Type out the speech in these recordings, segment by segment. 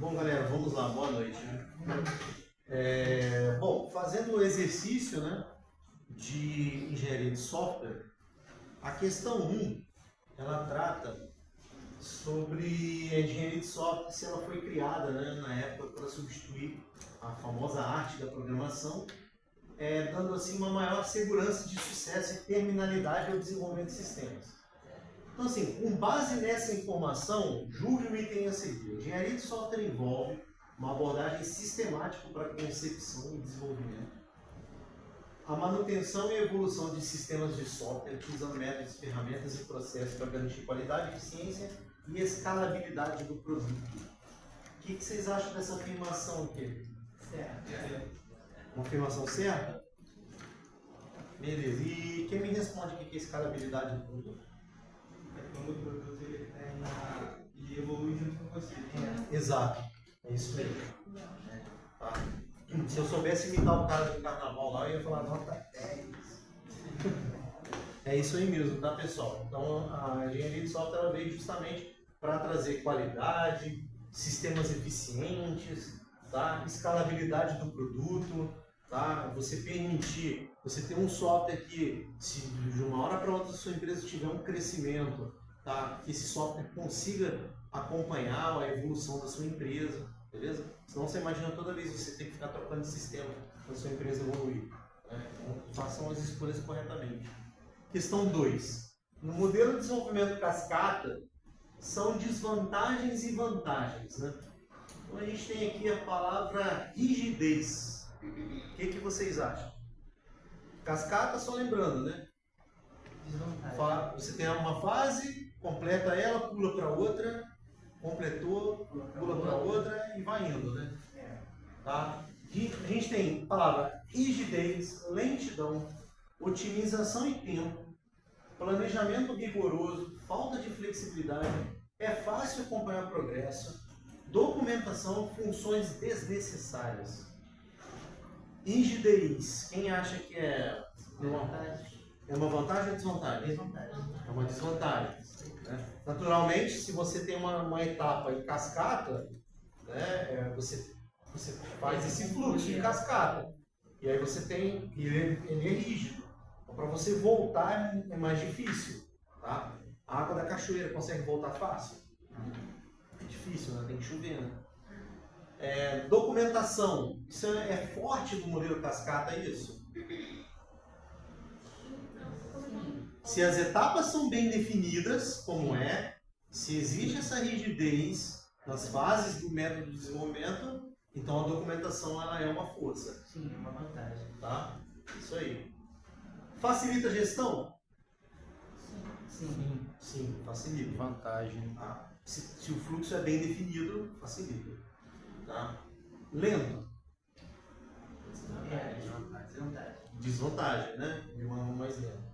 Bom, galera, vamos lá, boa noite. Bom, fazendo o exercício, né, de engenharia de software, a questão 1, ela trata sobre a engenharia de software, se ela foi criada, né, na época para substituir a famosa arte da programação, dando assim uma maior segurança de sucesso e terminalidade ao desenvolvimento de sistemas. Então, assim, com base nessa informação, julgue o item a seguir. Engenharia de software envolve uma abordagem sistemática para a concepção e desenvolvimento, a manutenção e evolução de sistemas de software, utilizando métodos, ferramentas e processos para garantir qualidade, eficiência e escalabilidade do produto. O que vocês acham dessa afirmação aqui? Certo. Uma afirmação certa? Beleza. E quem me responde o que é escalabilidade do produto? Quando o produto ele evolui junto com você. Exato. É isso mesmo. Tá? Se eu soubesse imitar o cara do carnaval lá, eu ia falar nota 10. É isso aí mesmo, tá, pessoal? Então, a engenharia de software ela veio justamente para trazer qualidade, sistemas eficientes, tá? Escalabilidade do produto, tá? Você permitir, você ter um software que, se de uma hora para outra a sua empresa tiver um crescimento, tá? Que esse software consiga acompanhar a evolução da sua empresa, beleza? Senão você imagina toda vez você ter que ficar trocando de sistema para a sua empresa evoluir. Né? Então, façam as escolhas corretamente. Questão 2. No modelo de desenvolvimento cascata, são desvantagens e vantagens. Né? Então a gente tem aqui a palavra rigidez. O que vocês acham? Cascata, só lembrando, né? Desvantagem. Você tem uma fase, completa ela, pula para outra, completou, pula para outra e vai indo, né? Tá? A gente tem a palavra rigidez, lentidão, otimização e tempo, planejamento rigoroso, falta de flexibilidade, é fácil acompanhar progresso, documentação, funções desnecessárias. Rigidez, quem acha que é uma vantagem ou desvantagem? Desvantagem. É uma desvantagem. Né? Naturalmente, se você tem uma etapa em cascata, né, você faz esse fluxo em cascata. E aí você tem, ele é rígido. Então, para você voltar é mais difícil. Tá? A água da cachoeira consegue voltar fácil? É difícil, né? Tem que chover. Né? Documentação. Isso é forte do modelo cascata, é isso? Se as etapas são bem definidas, como se existe essa rigidez nas fases do método de desenvolvimento, então a documentação ela é uma força. Sim, é uma vantagem. Tá? Isso aí. Facilita a gestão? Sim. Sim, facilita. Vantagem. Tá? Se o fluxo é bem definido, facilita. Tá? Lento? Desvantagem. Desvantagem, né? De uma mais lento.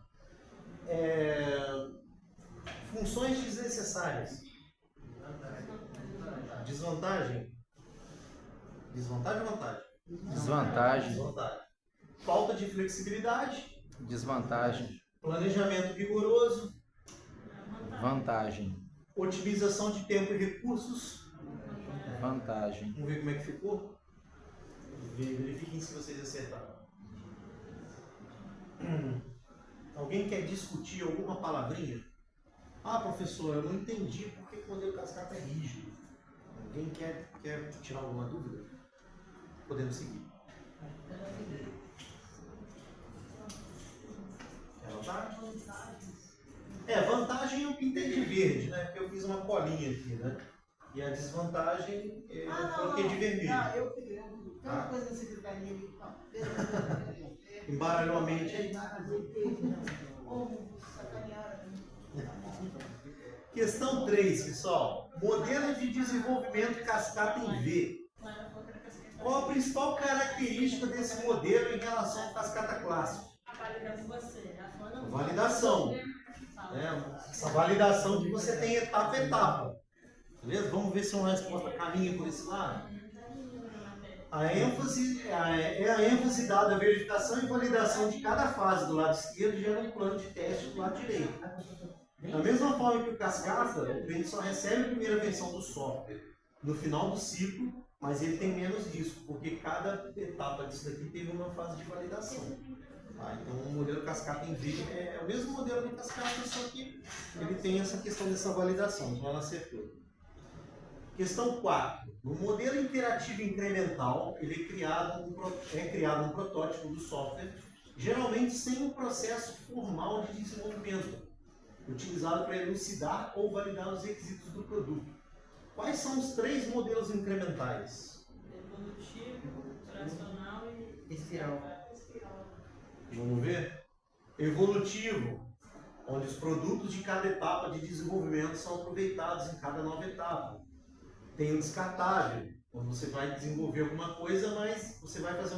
Funções desnecessárias. Desvantagem? Desvantagem ou vantagem? Desvantagem. Desvantagem. Falta de flexibilidade. Desvantagem. Planejamento rigoroso. Vantagem. Otimização de tempo e recursos. Vantagem. Vamos ver como é que ficou? Verifiquem se vocês acertaram. Alguém quer discutir alguma palavrinha? Ah, professor, eu não entendi por que o modelo cascata é rígido. Alguém quer tirar alguma dúvida? Podemos seguir. Vantagem eu pintei de verde, né? Porque eu fiz uma colinha aqui, né? E a desvantagem eu coloquei de vermelho. Não, eu peguei. Tem uma coisa na secretaria ali. Embaralhou a mente aí. Questão 3, pessoal. Modelo de desenvolvimento cascata em V. Qual a principal característica desse modelo em relação ao cascata clássico? Validação. Essa validação que você tem etapa a etapa. Beleza? Vamos ver se uma resposta caminha por esse lado. A ênfase é a ênfase dada à verificação e validação de cada fase do lado esquerdo, gera um plano de teste do lado direito. Da mesma forma que o cascata, o cliente só recebe a primeira versão do software. no final do ciclo, mas ele tem menos disso, porque cada etapa disso daqui teve uma fase de validação. Tá? Então o modelo cascata em V é o mesmo modelo do cascata, só que ele tem essa questão dessa validação, então ela acertou. Questão 4. No modelo interativo incremental, ele é criado um protótipo do software, geralmente sem um processo formal de desenvolvimento, utilizado para elucidar ou validar os requisitos do produto. Quais são os 3 modelos incrementais? Evolutivo, tracional e Espiral. Vamos ver? Evolutivo, onde os produtos de cada etapa de desenvolvimento são aproveitados em cada nova etapa. Tem o descartável, quando você vai desenvolver alguma coisa, mas você vai fazer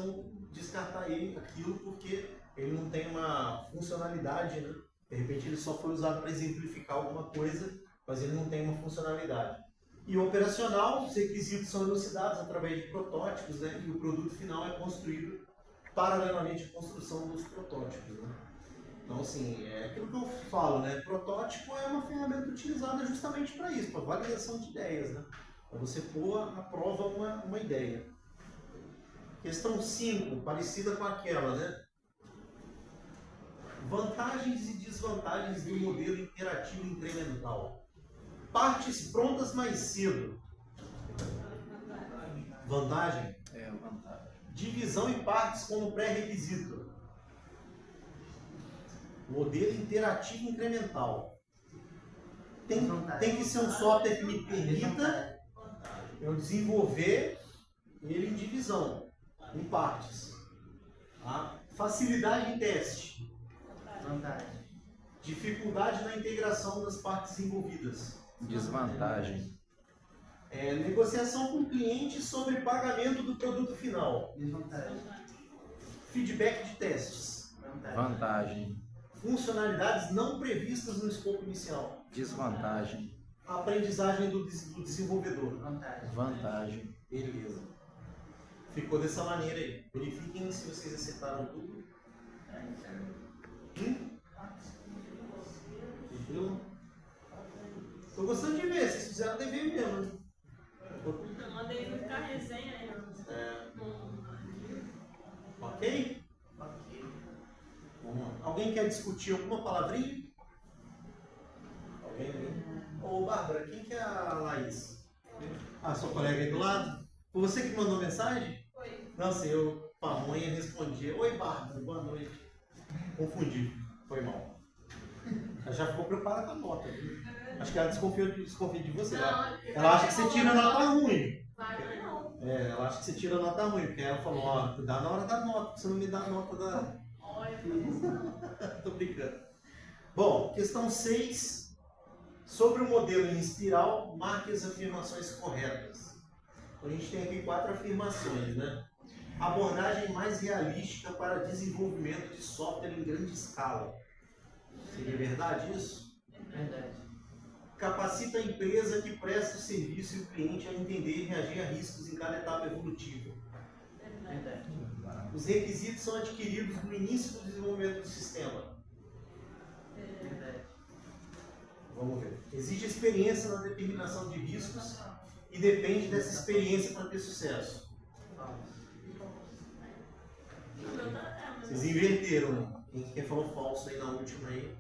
descartar aquilo porque ele não tem uma funcionalidade, né? De repente ele só foi usado para exemplificar alguma coisa, mas ele não tem uma funcionalidade. E o operacional, os requisitos são elucidados através de protótipos, né? E o produto final é construído paralelamente à construção dos protótipos, né? Então, assim, é aquilo que eu falo, né? Protótipo é uma ferramenta utilizada justamente para isso, para validação de ideias, né? Para você pôr à prova uma ideia. Questão 5, parecida com aquela, né? Vantagens e desvantagens do modelo interativo incremental. Partes prontas mais cedo. Vantagem? É vantagem. Divisão em partes como pré-requisito. Modelo interativo incremental. Tem que ser um software que me permita eu desenvolver ele em divisão, em partes. Tá? Facilidade em teste. Vantagem. Dificuldade na integração das partes envolvidas. Desvantagem. Negociação com o cliente sobre pagamento do produto final. Desvantagem. Feedback de testes. Vantagem. Funcionalidades não previstas no escopo inicial. Desvantagem. Aprendizagem do desenvolvedor. Vantagem. Vantagem. Beleza. Ficou dessa maneira aí. Verifiquem se vocês acertaram tudo. Tranquilo? Tô gostando de ver, vocês fizeram dever mesmo. eu mandei no ficar resenha aí, ó. Ok? Vamos lá. Alguém quer discutir alguma palavrinha? Alguém? Ô, Bárbara, quem que é a Laís? Ah, sua colega aí do lado? Foi você que mandou mensagem? Foi. Não sei, eu, pamonha, respondi. Oi, Bárbara, boa noite. Confundi, foi mal. Ela já ficou preocupada com a nota, viu? Acho que ela desconfia de você. Ela acha que você tira nota ruim. Vai, não. Ela acha que você tira nota ruim, porque ela falou, ó, cuidado na hora da nota, porque você não me dá a nota da... Olha, Tô brincando. Bom, questão 6. Sobre o modelo em espiral, marque as afirmações corretas. A gente tem aqui 4 afirmações, né? Abordagem mais realística para desenvolvimento de software em grande escala. Seria verdade isso? Verdade. Capacita a empresa que presta o serviço e o cliente a entender e reagir a riscos em cada etapa evolutiva. Verdade. Os requisitos são adquiridos no início do desenvolvimento do sistema. Verdade. Vamos ver. Exige experiência na determinação de riscos e depende dessa experiência para ter sucesso. Vocês inverteram, né? Quem falou falso aí na última aí.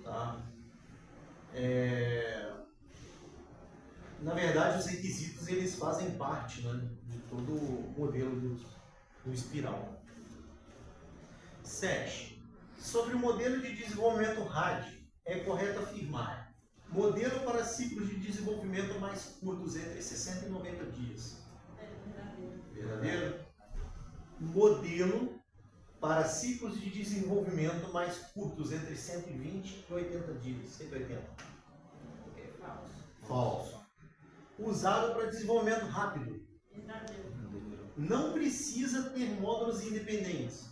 Tá? Na verdade, os requisitos eles fazem parte, né, de todo o modelo do espiral. 7. Sobre o modelo de desenvolvimento RAD, é correto afirmar: modelo para ciclos de desenvolvimento mais curtos, entre 60 e 90 dias. Verdadeiro? Modelo para ciclos de desenvolvimento mais curtos, entre 120 e 80 dias. 180. Falso. Usado para desenvolvimento rápido. Não precisa ter módulos independentes.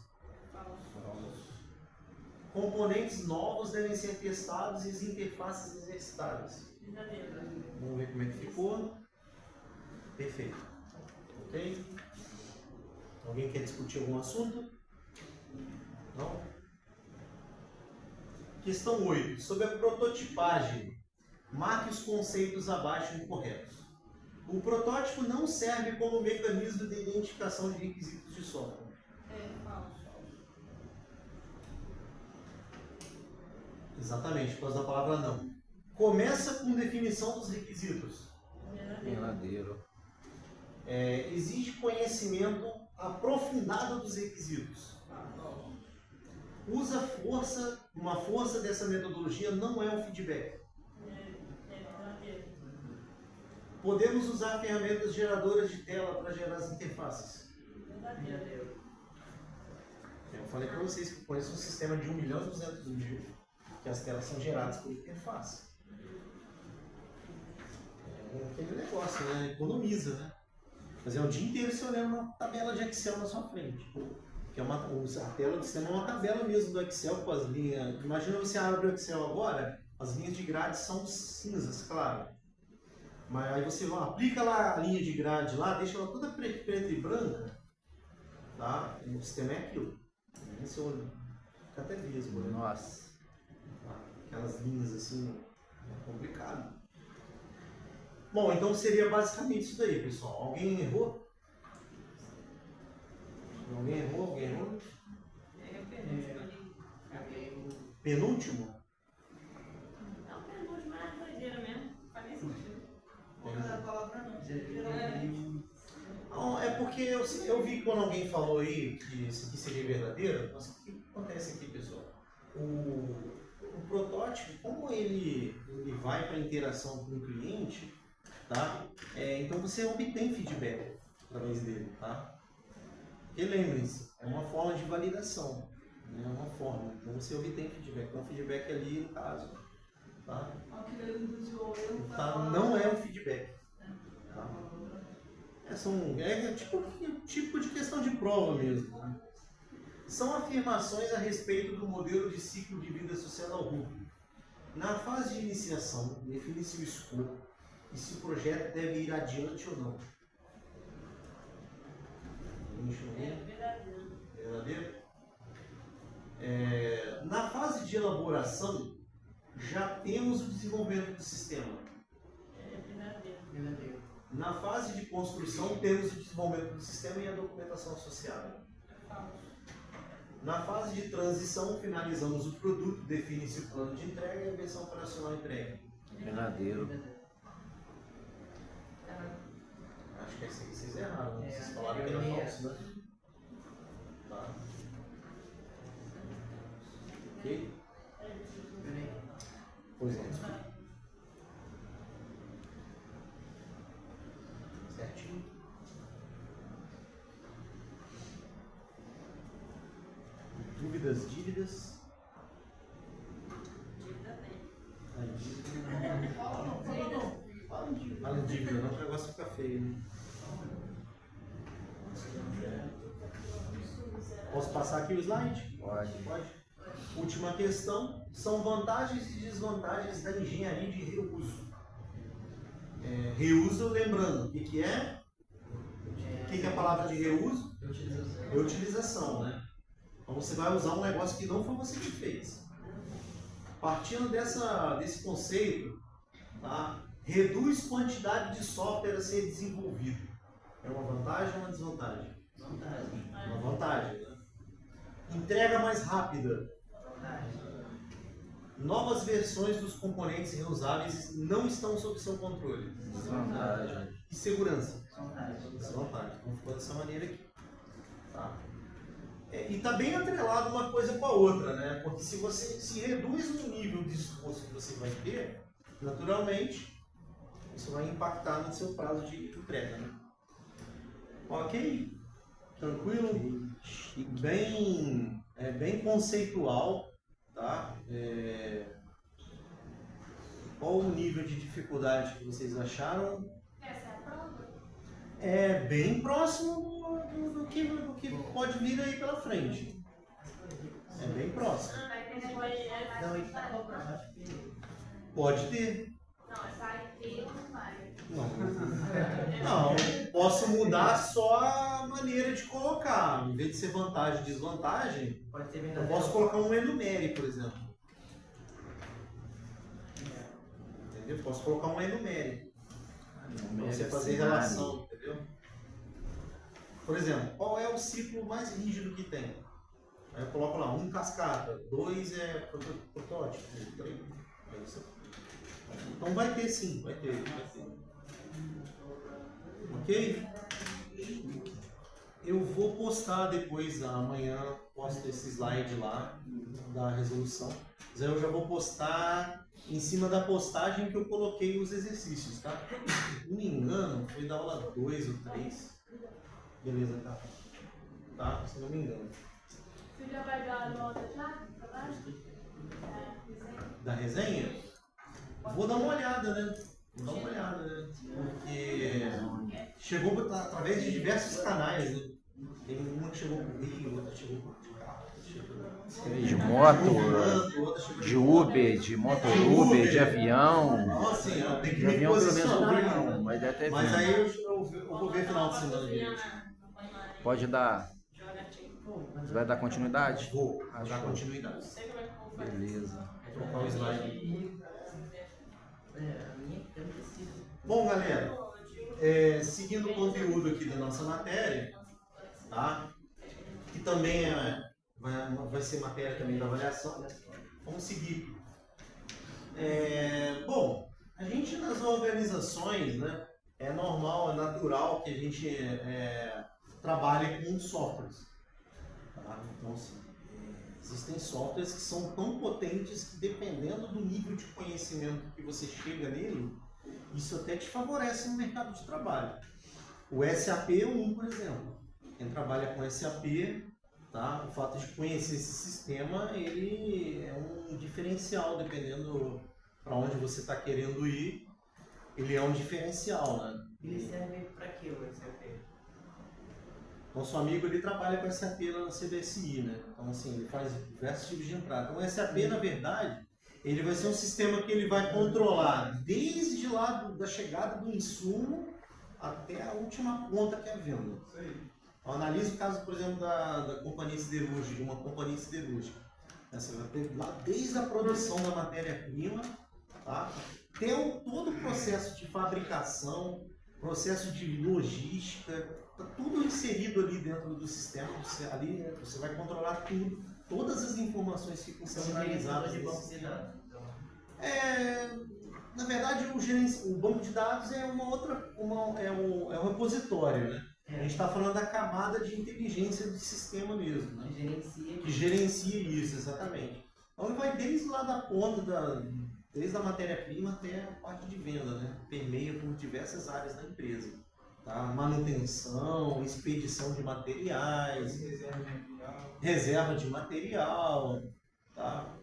Componentes novos devem ser testados e as interfaces exercitadas. Vamos ver como é que ficou. Perfeito. Ok? Alguém quer discutir algum assunto? Não? Questão 8. Sobre a prototipagem. Marque os conceitos abaixo incorretos. O protótipo não serve como mecanismo de identificação de requisitos de software. Falso. Exatamente, por causa da palavra não. Começa com definição dos requisitos. Verdadeiro. Exige conhecimento aprofundado dos requisitos. Usa força, uma força dessa metodologia não é um feedback. Podemos usar ferramentas geradoras de tela para gerar as interfaces. Eu falei para vocês que eu conheço um sistema de 1.200.000 que as telas são geradas por interface. É aquele negócio, né? Economiza, né? Mas é o dia inteiro você olhando uma tabela de Excel na sua frente. Que é a tela do sistema é uma tabela mesmo do Excel com as linhas. Imagina você abre o Excel agora, as linhas de grade são cinzas, claro. Mas aí você aplica lá a linha de grade lá, deixa ela toda preta e branca, tá? E o sistema é aquilo. Aí você olha, fica até mesmo, né? Nossa. Aquelas linhas assim, é complicado. Bom, então seria basicamente isso daí, pessoal. Alguém errou? Alguém errou? Penúltimo? Não, penúltimo é doideira mesmo. Faz nem sentido. Cada palavra não. Não, é porque eu vi quando alguém falou aí que isso aqui seria verdadeiro. Mas o que acontece aqui, pessoal? O protótipo, como ele vai para a interação com o cliente, tá? Então você obtém feedback através dele, tá? E lembrem-se, é uma forma de validação, né? É uma forma, então você obtém feedback. Então feedback ali no caso, tá? Não é um feedback. Tá? É tipo de questão de prova mesmo, né? São afirmações a respeito do modelo de ciclo de vida associado ao Rubik. Na fase de iniciação, define-se o escopo e se o projeto deve ir adiante ou não. Verdadeiro? Na fase de elaboração, já temos o desenvolvimento do sistema. Verdadeiro. Na fase de construção, temos o desenvolvimento do sistema e a documentação associada. Na fase de transição, finalizamos o produto, define-se o plano de entrega e a versão operacional entregue. Verdadeiro. Acho que é isso que vocês erraram. Vocês falaram que era falso, né? Tá. Ok? Pois é, desculpa. Certinho. Dúvidas, dívidas? Dívida tem. Fala em dívida, não, que o negócio fica feio, né? Posso passar aqui o slide? Pode. Última questão, são vantagens e desvantagens da engenharia de reuso. Reuso, lembrando, o que é? O que é a palavra de reuso? Reutilização, né? Então você vai usar um negócio que não foi você que fez. Partindo desse conceito, tá? Reduz quantidade de software a ser desenvolvido. É uma vantagem ou uma desvantagem? Uma vantagem, né? Entrega mais rápida. Novas versões dos componentes reusáveis não estão sob seu controle. Desvantagem. E segurança. Desvantagem. Então ficou dessa maneira aqui. Tá? E está bem atrelado uma coisa com a outra, né? Porque se você se reduz o nível de esforço que você vai ter, naturalmente, isso vai impactar no seu prazo de entrega, né? Ok? Tranquilo? Bem conceitual, tá? Qual o nível de dificuldade que vocês acharam? Essa é a prova? É bem próximo do que pode vir aí pela frente. É bem próximo. Pode ter. Não, essa IP não vai. Não, posso mudar só a maneira de colocar. Em vez de ser vantagem e desvantagem, eu posso colocar um enumere, por exemplo. Entendeu? Posso colocar um enumere. Pra você fazer relação, entendeu? Por exemplo, qual é o ciclo mais rígido que tem? Aí eu coloco lá, 1 cascata, 2 é protótipo, 3. Então vai ter sim, vai ter. Ok? Eu vou postar depois, amanhã, posto esse slide lá da resolução. Mas aí eu já vou postar em cima da postagem que eu coloquei os exercícios, tá? Se não me engano, foi da aula 2 ou 3. Beleza, tá? Tá? Se não me engano. Você já vai dar nota já? Da resenha? Vou dar uma olhada, né? Vou dar uma olhada, né? Porque chegou através de diversos canais, né? Tem uma que chegou por Rio, outra chegou por carro, De moto, de Uber, de moto Uber, de avião. Então, assim, eu tenho que De me avião pelo menos não vi posicionar. não, mas deve ter Mas vindo. aí eu vou ver final de semana, gente. Pode dar. Você vai dar continuidade? Vou Ah, dar show. continuidade. Beleza. Vou trocar o slide. Bom, galera, seguindo o conteúdo aqui da nossa matéria, tá? Que também vai ser matéria também da avaliação, né? Vamos seguir. Bom, a gente nas organizações, né? É normal, é natural que a gente trabalhe com softwares. Tá? Então, assim, existem softwares que são tão potentes que, dependendo do nível de conhecimento que você chega nele, isso até te favorece no mercado de trabalho. O SAP é um, por exemplo. Quem trabalha com SAP, tá? O fato de conhecer esse sistema, ele é um diferencial, dependendo para onde você está querendo ir, ele é um diferencial, né? Ele serve pra quê o SAP? Nosso amigo, ele trabalha com SAP lá na CBSI, né? Então, assim, ele faz diversos tipos de entrada. Então, o SAP, na verdade, ele vai ser um sistema que ele vai controlar desde lá da chegada do insumo até a última ponta que é a venda. Isso aí. Então, analise o caso, por exemplo, da companhia siderúrgica, de uma companhia siderúrgica. Você vai ter lá desde a produção da matéria-prima, tá? Até todo o processo de fabricação, processo de logística, tá tudo inserido ali dentro do sistema. Você vai controlar tudo, todas as informações ficam centralizadas. De banco de dados. Então. Na verdade, o banco de dados é um repositório, né? A gente está falando da camada de inteligência do sistema mesmo, né? Que gerencia isso, exatamente. Então ele vai desde lá da ponta, desde a matéria-prima até a parte de venda, né? Permeia por diversas áreas da empresa. Tá? Manutenção, expedição de materiais, reserva de material, tá?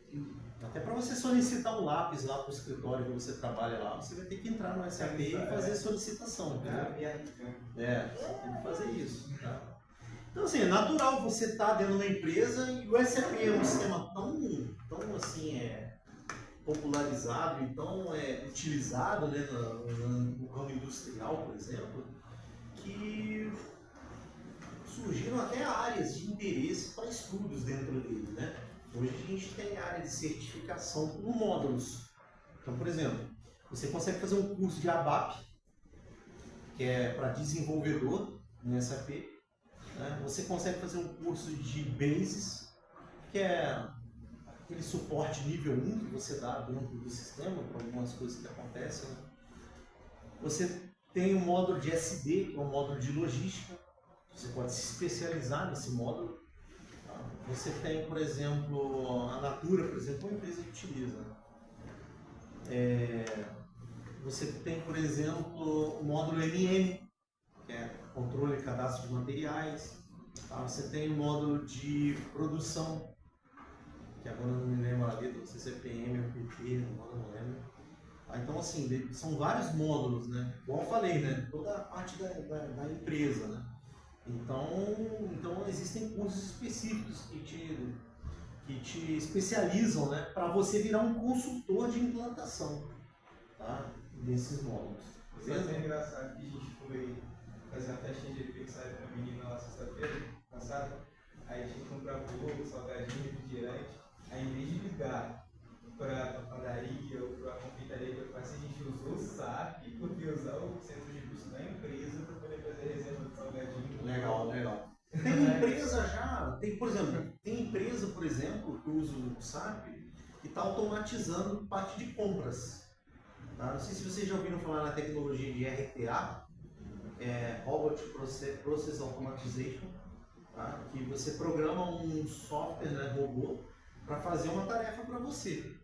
Até para você solicitar um lápis lá para o escritório que você trabalha lá, você vai ter que entrar no SAP e fazer solicitação. Você tem que fazer isso. Tá? Então, assim, é natural você estar dentro de uma empresa e o SAP é um sistema tão assim, popularizado e tão utilizado, né, no ramo industrial, por exemplo, que surgiram até áreas de interesse para estudos dentro dele, né? Hoje a gente tem área de certificação por módulos. Então, por exemplo, você consegue fazer um curso de ABAP, que é para desenvolvedor no SAP. Né? Você consegue fazer um curso de Basis, que é aquele suporte nível 1 que você dá dentro do sistema para algumas coisas que acontecem. Né? Você tem um módulo de SD, que é um módulo de logística. Você pode se especializar nesse módulo. Você tem, por exemplo, a Natura, por exemplo, uma empresa que utiliza. Você tem, por exemplo, o módulo MM, que é controle e cadastro de materiais. Tá? Você tem o módulo de produção, que agora eu não me lembro a letra, não sei se é PM ou PP, agora não lembro. Então, assim, são vários módulos, né? Igual eu falei, né? Toda a parte da empresa, né? Então existem cursos específicos que te especializam, né, para você virar um consultor de implantação, tá, desses módulos. Isso é até engraçado que a gente foi fazer uma festinha de aniversário para a menina lá sexta-feira passada, aí a gente comprava bolo, salgadinho, refrigerante, aí em vez de ligar para a padaria ou para a confeitaria que eu faço, a gente usou o SAP, porque usar o centro de custo da empresa para poder fazer a reserva de salgadinho. Legal, legal. Tem empresa já, tem empresa, por exemplo, que usa o SAP que está automatizando parte de compras. Tá? Não sei se vocês já ouviram falar na tecnologia de RPA, Robot Process Automatization, tá? Que você programa um software, né, robô, para fazer uma tarefa para você.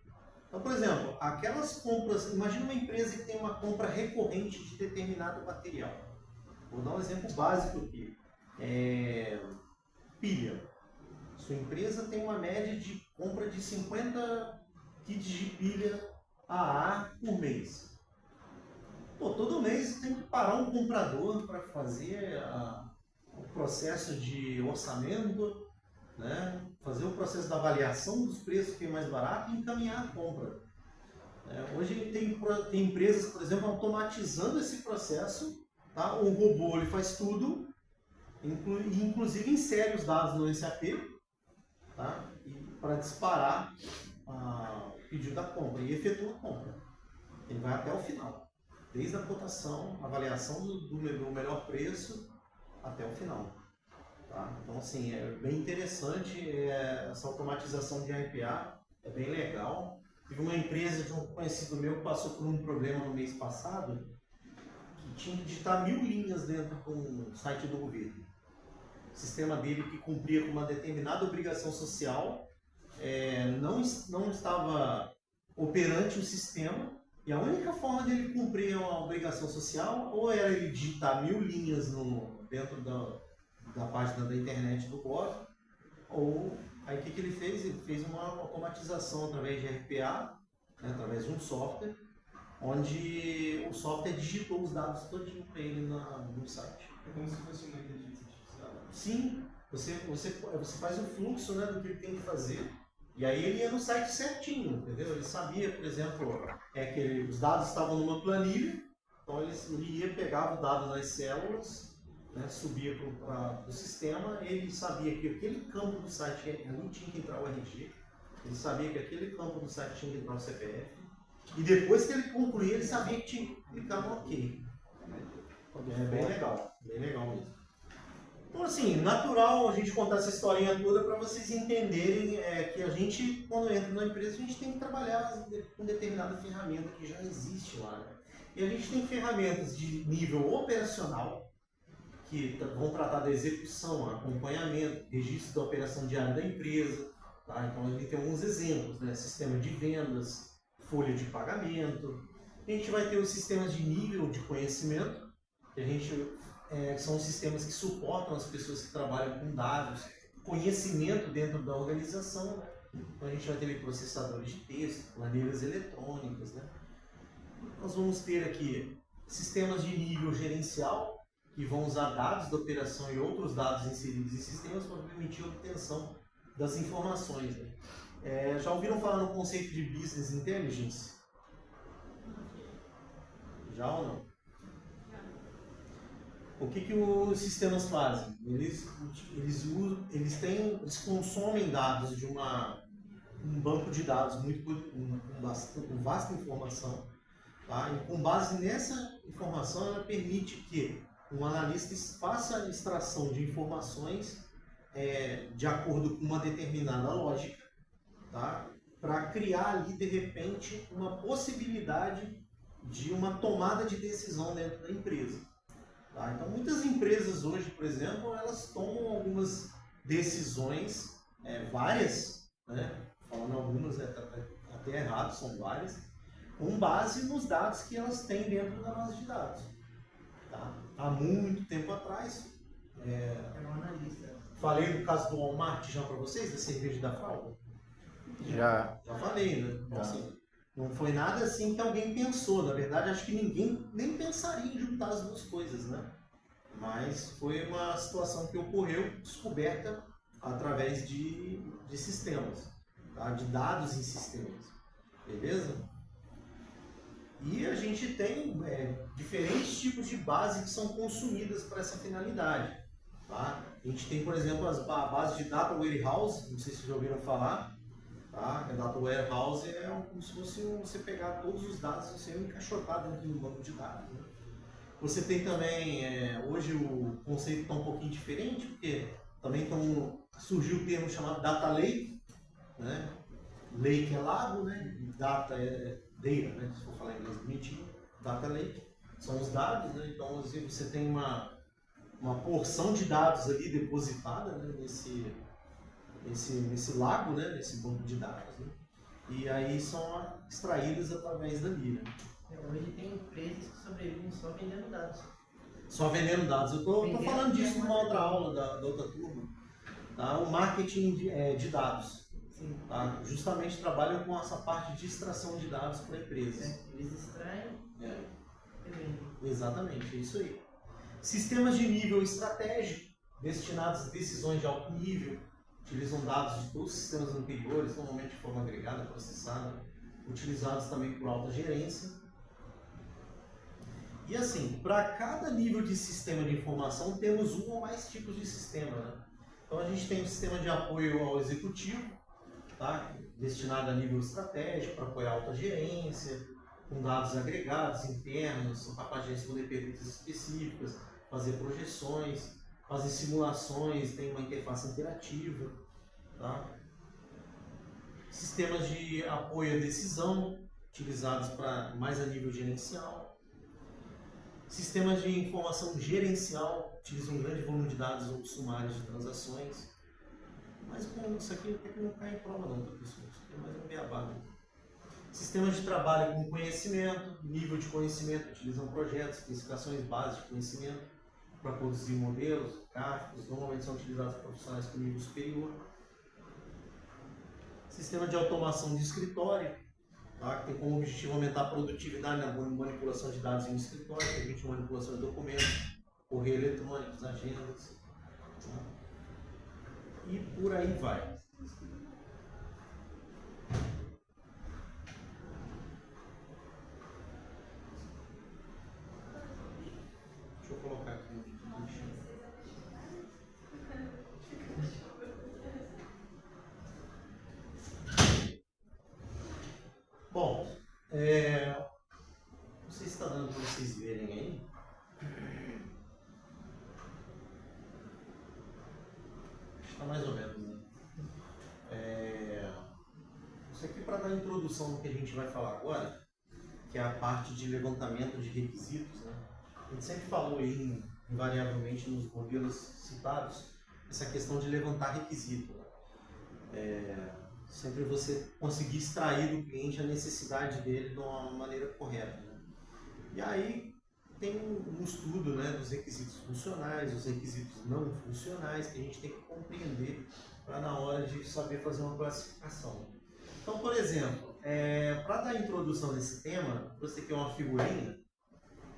Então, por exemplo, aquelas compras, imagina uma empresa que tem uma compra recorrente de determinado material. Vou dar um exemplo básico aqui. Pilha. Sua empresa tem uma média de compra de 50 kits de pilha AA por mês. Pô, todo mês tem que parar um comprador para fazer o processo de orçamento, né? Fazer o processo da avaliação dos preços que é mais barato e encaminhar a compra. Hoje tem empresas, por exemplo, automatizando esse processo. Tá? O robô ele faz tudo, inclusive insere os dados no SAP, tá? Para disparar o pedido da compra e efetua a compra. Ele vai até o final, desde a cotação, avaliação do melhor preço até o final. Tá? Então, assim, é bem interessante essa automatização de RPA, é bem legal. Tive uma empresa de um conhecido meu que passou por um problema no mês passado, que tinha que digitar 1000 linhas dentro do site do governo. O sistema dele, que cumpria com uma determinada obrigação social, não estava operante o sistema, e a única forma dele cumprir a obrigação social ou era ele digitar 1000 linhas dentro da página da internet do Gov, ou aí o que ele fez? Ele fez uma automatização através de RPA, né, através de um software, onde o software digitou os dados todinho para ele no site. É como se fosse uma inteligência artificial. Sim, você faz o fluxo, né, do que ele tem que fazer, e aí ele ia no site certinho, entendeu? Ele sabia, por exemplo, que os dados estavam numa planilha, então ele ia, pegava o dado nas células, né, subia para o sistema, ele sabia que aquele campo do site ali tinha que entrar o RG, ele sabia que aquele campo do site tinha que entrar o CPF, e depois que ele concluía, ele sabia que tinha que clicar no OK. É bem legal mesmo. Então, assim, natural a gente contar essa historinha toda para vocês entenderem que a gente, quando entra na empresa, a gente tem que trabalhar com determinada ferramenta que já existe lá. Né? E a gente tem ferramentas de nível operacional, que vão tratar da execução, acompanhamento, registro da operação diária da empresa. Tá? Então, a gente tem alguns exemplos, né? Sistema de vendas, folha de pagamento. A gente vai ter os sistemas de nível de conhecimento, que são os sistemas que suportam as pessoas que trabalham com dados, conhecimento dentro da organização. Né? Então, a gente vai ter processadores de texto, planilhas eletrônicas. Né? Nós vamos ter aqui sistemas de nível gerencial, que vão usar dados da operação e outros dados inseridos em sistemas para permitir a obtenção das informações. Né? Já ouviram falar no conceito de Business Intelligence? Já ou não? O que os sistemas fazem? Eles consomem dados de um banco de dados com vasta informação, tá? E com base nessa informação, ela permite que um analista faça a extração de informações de acordo com uma determinada lógica, tá? Para criar ali, de repente, uma possibilidade de uma tomada de decisão dentro da empresa. Tá? Então, muitas empresas hoje, por exemplo, elas tomam algumas decisões, várias, né? Falando algumas até errado, são várias, com base nos dados que elas têm dentro da base de dados. Tá? Há muito tempo atrás, É um analista. falei do caso do Walmart já para vocês, da cerveja da fralda? Já. Já falei, né? Então, assim, não foi nada assim que alguém pensou. Na verdade, acho que ninguém nem pensaria em juntar as duas coisas, né? Mas foi uma situação que ocorreu, descoberta através de sistemas, tá? De dados em sistemas, beleza? E a gente tem diferentes tipos de base que são consumidas para essa finalidade, tá? A gente tem, por exemplo, a base de Data Warehouse, não sei se vocês já ouviram falar. Tá? A Data Warehouse é como se fosse você pegar todos os dados e você encaixotar dentro de um banco de dados. Né? Você tem também, hoje o conceito está um pouquinho diferente, porque também surgiu o termo chamado Data Lake, né? Lake é lago, né? E data é data, né? Se for falar em inglês bonitinho, Data Lake são os dados, né? Então você tem uma porção de dados ali depositada, né? nesse lago, né? Nesse banco de dados, né? E aí são extraídas através dali, né? Hoje tem empresas que sobrevivem só vendendo dados. Só vendendo dados. Eu tô Vendendo falando disso numa dados. outra aula da outra turma. Tá? O marketing de dados. Sim. Tá? Justamente trabalham com essa parte de extração de dados para empresas. Eles extraem e vendem. Exatamente, é isso aí. Sistemas de nível estratégico, destinados a decisões de alto nível, utilizam dados de todos os sistemas anteriores, normalmente de forma agregada, processada, utilizados também por alta gerência. E assim, para cada nível de sistema de informação, temos um ou mais tipos de sistema. Né? Então a gente tem um sistema de apoio ao executivo, tá? Destinado a nível estratégico, para apoiar a alta gerência, com dados agregados, internos, capaz de responder perguntas específicas, fazer projeções, fazer simulações, tem uma interface interativa. Tá? Sistemas de apoio à decisão, utilizados para mais a nível gerencial. Sistemas de informação gerencial, utilizam um grande volume de dados ou sumários de transações. Mas isso aqui até que não cai em prova não, tá, pessoal? Isso aqui é mais um beabá. Né? Sistemas de trabalho com conhecimento, nível de conhecimento, utilizam projetos, especificações básicas de conhecimento para produzir modelos, gráficos, normalmente são utilizados por profissionais com nível superior. Sistema de automação de escritório, tá? Que tem como objetivo aumentar a produtividade na manipulação de dados em um escritório, permite manipulação de documentos, correio eletrônicos, agendas, tá? E por aí vai. Deixa eu colocar aqui no Bom, não sei se está dando para vocês verem aí. Está mais ou menos, né? Isso aqui para dar introdução no que a gente vai falar agora, que é a parte de levantamento de requisitos, né? A gente sempre falou aí, invariavelmente, nos modelos citados, essa questão de levantar requisito. Né? Sempre você conseguir extrair do cliente a necessidade dele de uma maneira correta. Né? E aí tem um estudo, né, dos requisitos funcionais, os requisitos não funcionais, que a gente tem que compreender para na hora de saber fazer uma classificação. Então, por exemplo, para dar introdução nesse tema, você quer uma figurinha,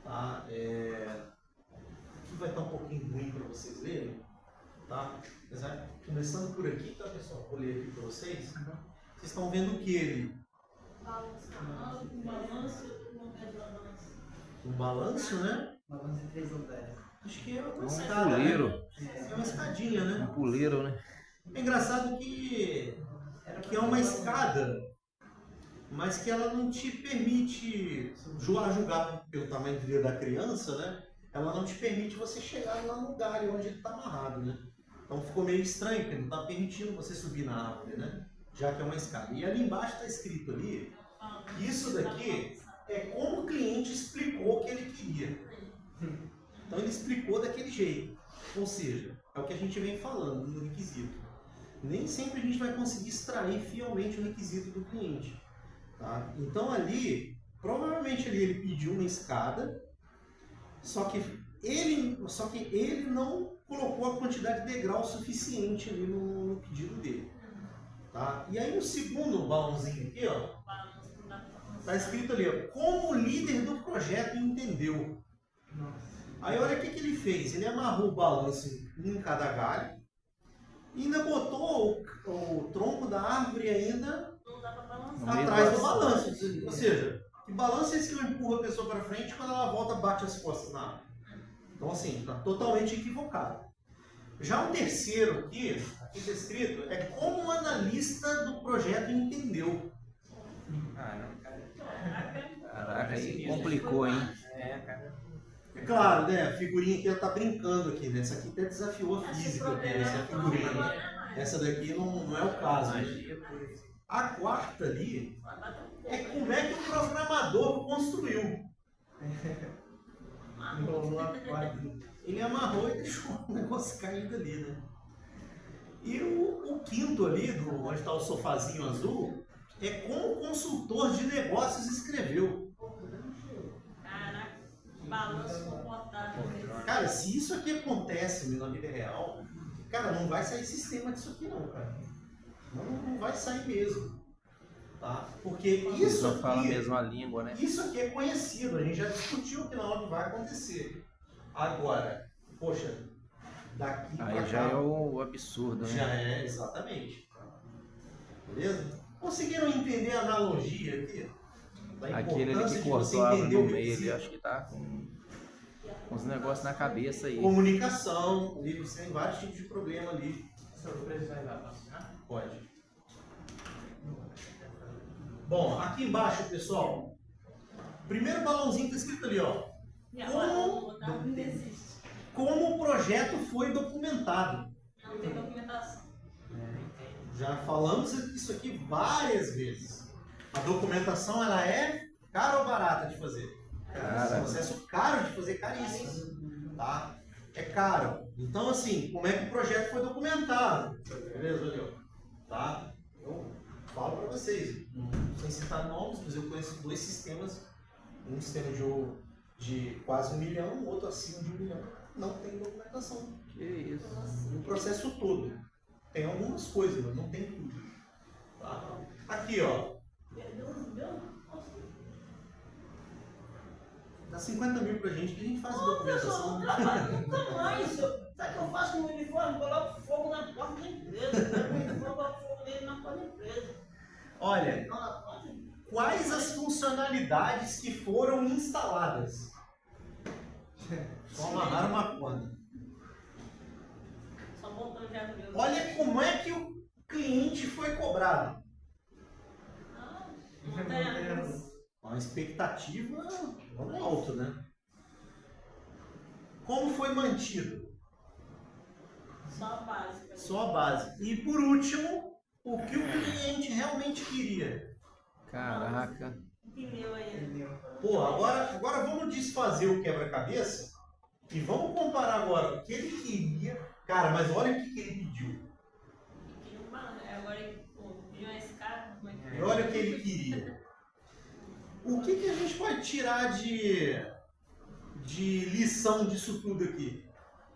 tá? Aqui vai estar um pouquinho ruim para vocês lerem, tá? Começando por aqui, tá, pessoal? Vou ler aqui para vocês. Vocês estão vendo o que ele? Balanço, Um balanço, né? Balanço de 3 andares. Acho que é uma Um escada, puleiro. né? É uma escadinha, né? Um puleiro, né? É engraçado que é uma escada, mas que ela não te permite, julgar pelo tamanho da criança, né? Ela não te permite você chegar lá no lugar onde ele está amarrado, né? Então ficou meio estranho, porque não está permitindo você subir na árvore, né? Já que é uma escada. E ali embaixo está escrito ali, que isso daqui é como o cliente explicou o que ele queria. Então ele explicou daquele jeito. Ou seja, é o que a gente vem falando no requisito. Nem sempre a gente vai conseguir extrair fielmente o requisito do cliente. Tá? Então ali, provavelmente ele pediu uma escada, só que ele não colocou a quantidade de degrau suficiente ali no pedido dele. Tá? E aí no segundo balãozinho aqui, ó, tá escrito ali, ó, como o líder do projeto entendeu. Aí olha o que ele fez, ele amarrou o balanço em cada galho e ainda botou o tronco da árvore ainda atrás do balanço. Ou seja, que balanço é esse que eu empurro a pessoa para frente e quando ela volta bate as costas na árvore? Então assim, está totalmente equivocado. Já o terceiro aqui descrito, é como o analista do projeto entendeu. Caraca, aí complicou, hein? É claro, né? A figurinha aqui ela tá brincando aqui, né? Essa aqui até desafiou a física, aqui, essa figurinha. Essa daqui não é o caso. Né? A quarta ali é como é que o programador construiu. Ele amarrou e deixou o negócio caído ali, né? E o quinto ali, onde está o sofazinho azul, é como o consultor de negócios escreveu. Caraca, balanço comportado. Cara, se isso aqui acontece na vida real, cara, não vai sair sistema disso aqui não, cara. Não vai sair mesmo. Tá? Porque isso Só fala a aqui, mesma língua, né? isso aqui é conhecido, a gente já discutiu que na hora vai acontecer. Agora, poxa, daqui pra Aí cá, já é o absurdo, né? já é, exatamente. Beleza? Conseguiram entender a analogia aqui? Da Aquele ali importância que de você cortou a árvore entender no o meio, ele requisito? acho que tá com uns negócios na cabeça aí. Comunicação, ali você tem vários tipos de problema ali. Pode. Bom, aqui embaixo, pessoal, primeiro balãozinho está escrito ali, ó. E agora vamos botar um que existe. Como o projeto foi documentado. Não tem documentação. Já falamos isso aqui várias vezes. A documentação, ela é cara ou barata de fazer? Cara. É um processo caro de fazer, caríssimo. Tá? É caro. Então, assim, como é que o projeto foi documentado? Beleza, Valeu? Tá? Eu falo para vocês, sem citar nomes, mas eu conheço dois sistemas. Um sistema de quase 1 milhão, outro acima de 1 milhão. Não tem documentação. Que isso? O processo todo. Tem algumas coisas, mas não tem tudo. Tá? Aqui, ó. Dá 50 mil pra gente que a gente faz a documentação. Nunca mais, senhor. Sabe o que eu faço com o uniforme? Coloco fogo na porta da empresa. Pego o uniforme, coloco fogo nele na porta da empresa. Olha, Não na porta. quais as funcionalidades que foram instaladas? Só amarrar uma corda. Só botando já abriu. Olha como é que o cliente foi cobrado. Montanha. Uma expectativa alta, né? Como foi mantido? Só a básica. Só a base. E por último, o que o cliente realmente queria. Caraca. Pneu aí. Pô, agora vamos desfazer o quebra-cabeça e vamos comparar agora o que ele queria. Cara, mas olha o que ele pediu. Queria um balanço. Agora, pô, pediu uma escada. Como é que E olha o que ele queria. O que a gente pode tirar de lição disso tudo aqui?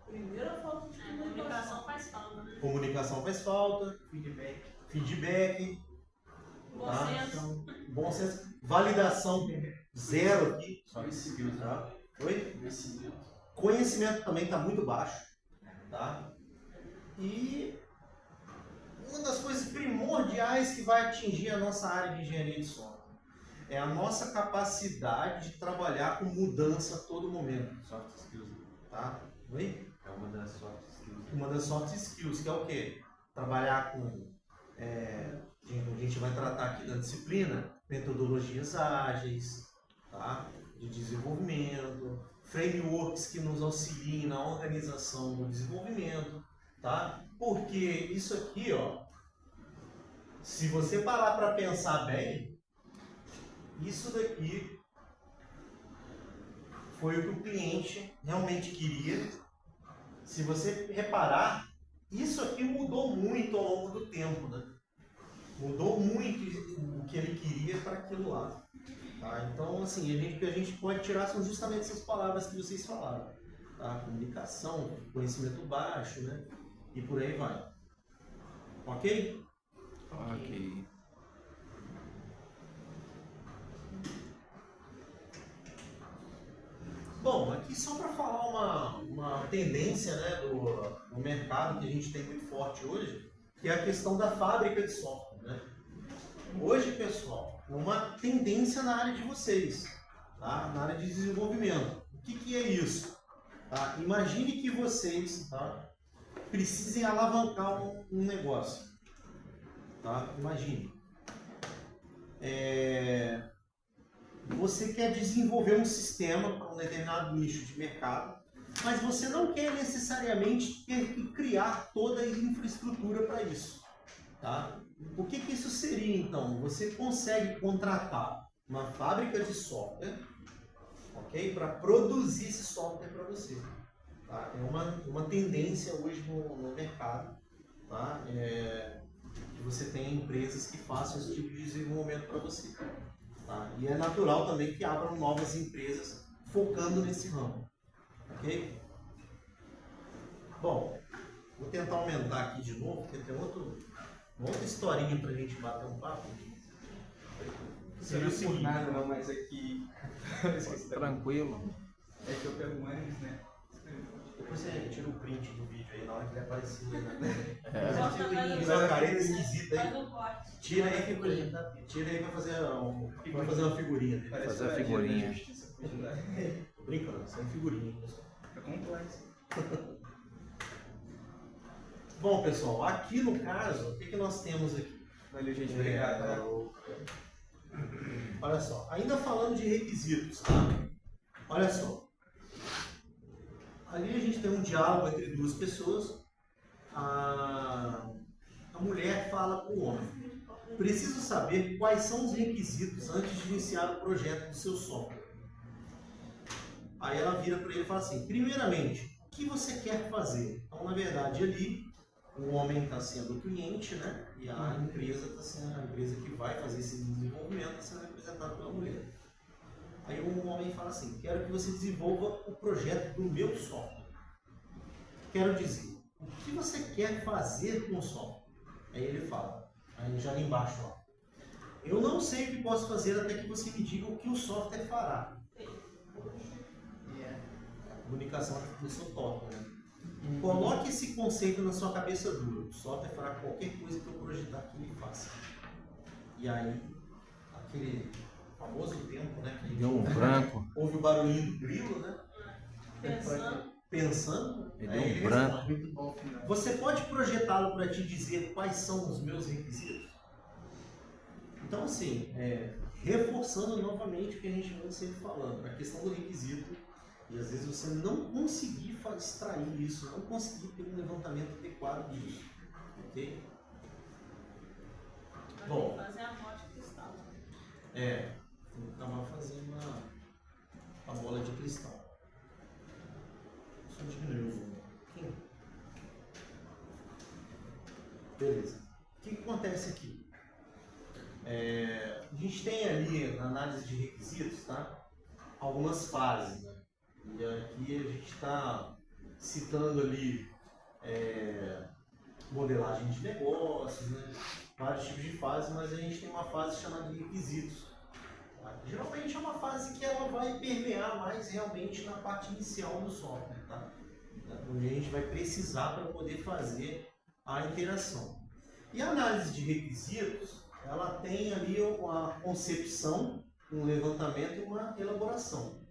Primeira falta de A comunicação faz falta, né? Comunicação faz falta, feedback, Bom tá? senso. Bom senso, validação zero aqui. Só esse Tá? Oi? conhecimento. Conhecimento também está muito baixo. Tá? E uma das coisas primordiais que vai atingir a nossa área de engenharia de software é a nossa capacidade de trabalhar com mudança a todo momento. Soft skills. Tá? Oi? É uma das soft skills. Uma das soft skills, que é o quê? Trabalhar com... a gente vai tratar aqui da disciplina, metodologias ágeis, tá? De desenvolvimento, frameworks que nos auxiliem na organização do desenvolvimento, tá? Porque isso aqui, ó, se você parar para pensar bem, isso daqui foi o que o cliente realmente queria. Se você reparar, isso aqui mudou muito ao longo do tempo, né? Mudou muito o que ele queria para aquilo lá. Tá? Então, assim, o que a gente pode tirar são justamente essas palavras que vocês falaram. Tá? Comunicação, conhecimento baixo, né? E por aí vai. Ok? Ok. Bom, aqui só para falar uma tendência, né, do mercado que a gente tem muito forte hoje, que é a questão da fábrica de software. Né? Hoje, pessoal, uma tendência na área de vocês, tá? Na área de desenvolvimento. O que é isso? Tá? Imagine que vocês, tá? precisem alavancar um negócio. Tá? Imagine. Você quer desenvolver um sistema para um determinado nicho de mercado, mas você não quer necessariamente ter que criar toda a infraestrutura para isso. Tá? O que isso seria então? Você consegue contratar uma fábrica de software, ok? Para produzir esse software para você. Tá? É uma tendência hoje no mercado, tá? Que você tenha empresas que façam esse tipo de desenvolvimento para você. Tá? E é natural também que abram novas empresas focando nesse ramo. Ok? Bom, vou tentar aumentar aqui de novo, porque tem uma outra historinha para a gente bater um papo. Seria o seguinte, nada não, mas aqui. Tranquilo. É que eu pego um ônibus, né? Depois você tira o print do vídeo aí na hora que ele aparecer. Né? É. Faz uma careta esquisita Faz aí. um corte. Tira aí a figurinha, tá? Tira aí pra fazer uma figurinha dele. Parece Fazer a que é figurinha. da justiça popular. Tô brincando, isso é figurinha, hein, pessoal. É complexo. Bom, pessoal, aqui no caso, o que nós temos aqui? Valeu, gente. Obrigado. Tá? Olha só, ainda falando de requisitos, tá? Olha só. Ali a gente tem um diálogo entre duas pessoas. A mulher fala com o homem. Preciso saber quais são os requisitos antes de iniciar o projeto do seu software. Aí ela vira para ele e fala assim, primeiramente, o que você quer fazer? Então, na verdade, ali, o homem está sendo o cliente, né? E a empresa está sendo a empresa que vai fazer esse desenvolvimento, está sendo representada pela mulher. Aí o homem fala assim, quero que você desenvolva o projeto do meu software. Quero dizer, o que você quer fazer com o software? Aí ele fala, aí já ali embaixo, ó. Eu não sei o que posso fazer até que você me diga o que o software fará. A comunicação começou top, né? Coloque esse conceito na sua cabeça dura. O software fará qualquer coisa que eu projetar que ele faça. E aí, aquele famoso tempo, né? Que a gente Deu um branco. ouve o barulhinho do grilo, né? Pensando. Ele aí deu um ele branco. responde, Muito bom o final. você pode projetá-lo para te dizer quais são os meus requisitos? Então, assim, reforçando novamente o que a gente vem sempre falando, a questão do requisito, e às vezes você não conseguir extrair isso, não conseguir ter um levantamento adequado disso, ok? Bom. Fazer a morte cristal. Então fazer uma bola de cristal. Só diminuir o zoom um pouquinho. Beleza. O que acontece aqui? A gente tem ali na análise de requisitos, tá? Algumas fases, né? E aqui a gente está citando ali modelagem de negócios, né? Vários tipos de fases, mas a gente tem uma fase chamada de requisitos. Tá? Geralmente é uma fase que ela vai permear mais realmente na parte inicial do software, tá? Onde a gente vai precisar para poder fazer a interação. E a análise de requisitos, ela tem ali uma concepção, um levantamento e uma elaboração.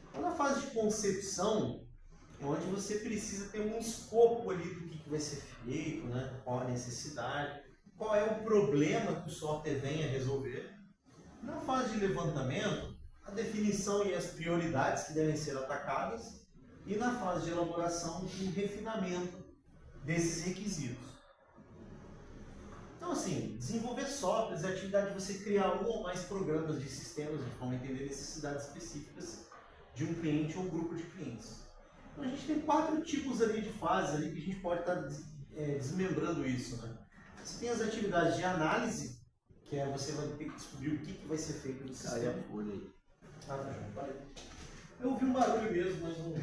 Então, na fase de concepção, é onde você precisa ter um escopo ali do que vai ser feito, né? Qual a necessidade, qual é o problema que o software vem a resolver. Na fase de levantamento, a definição e as prioridades que devem ser atacadas, e na fase de elaboração, o refinamento desses requisitos. Então, assim, desenvolver softwares é a atividade de você criar um ou mais programas de sistemas de forma a entender necessidades específicas de um cliente ou um grupo de clientes. Então, a gente tem 4 tipos ali de fases ali que a gente pode estar desmembrando isso, né? Você tem as atividades de análise, que é você vai ter que descobrir o que vai ser feito no sistema. Eu ouvi um barulho mesmo, mas não...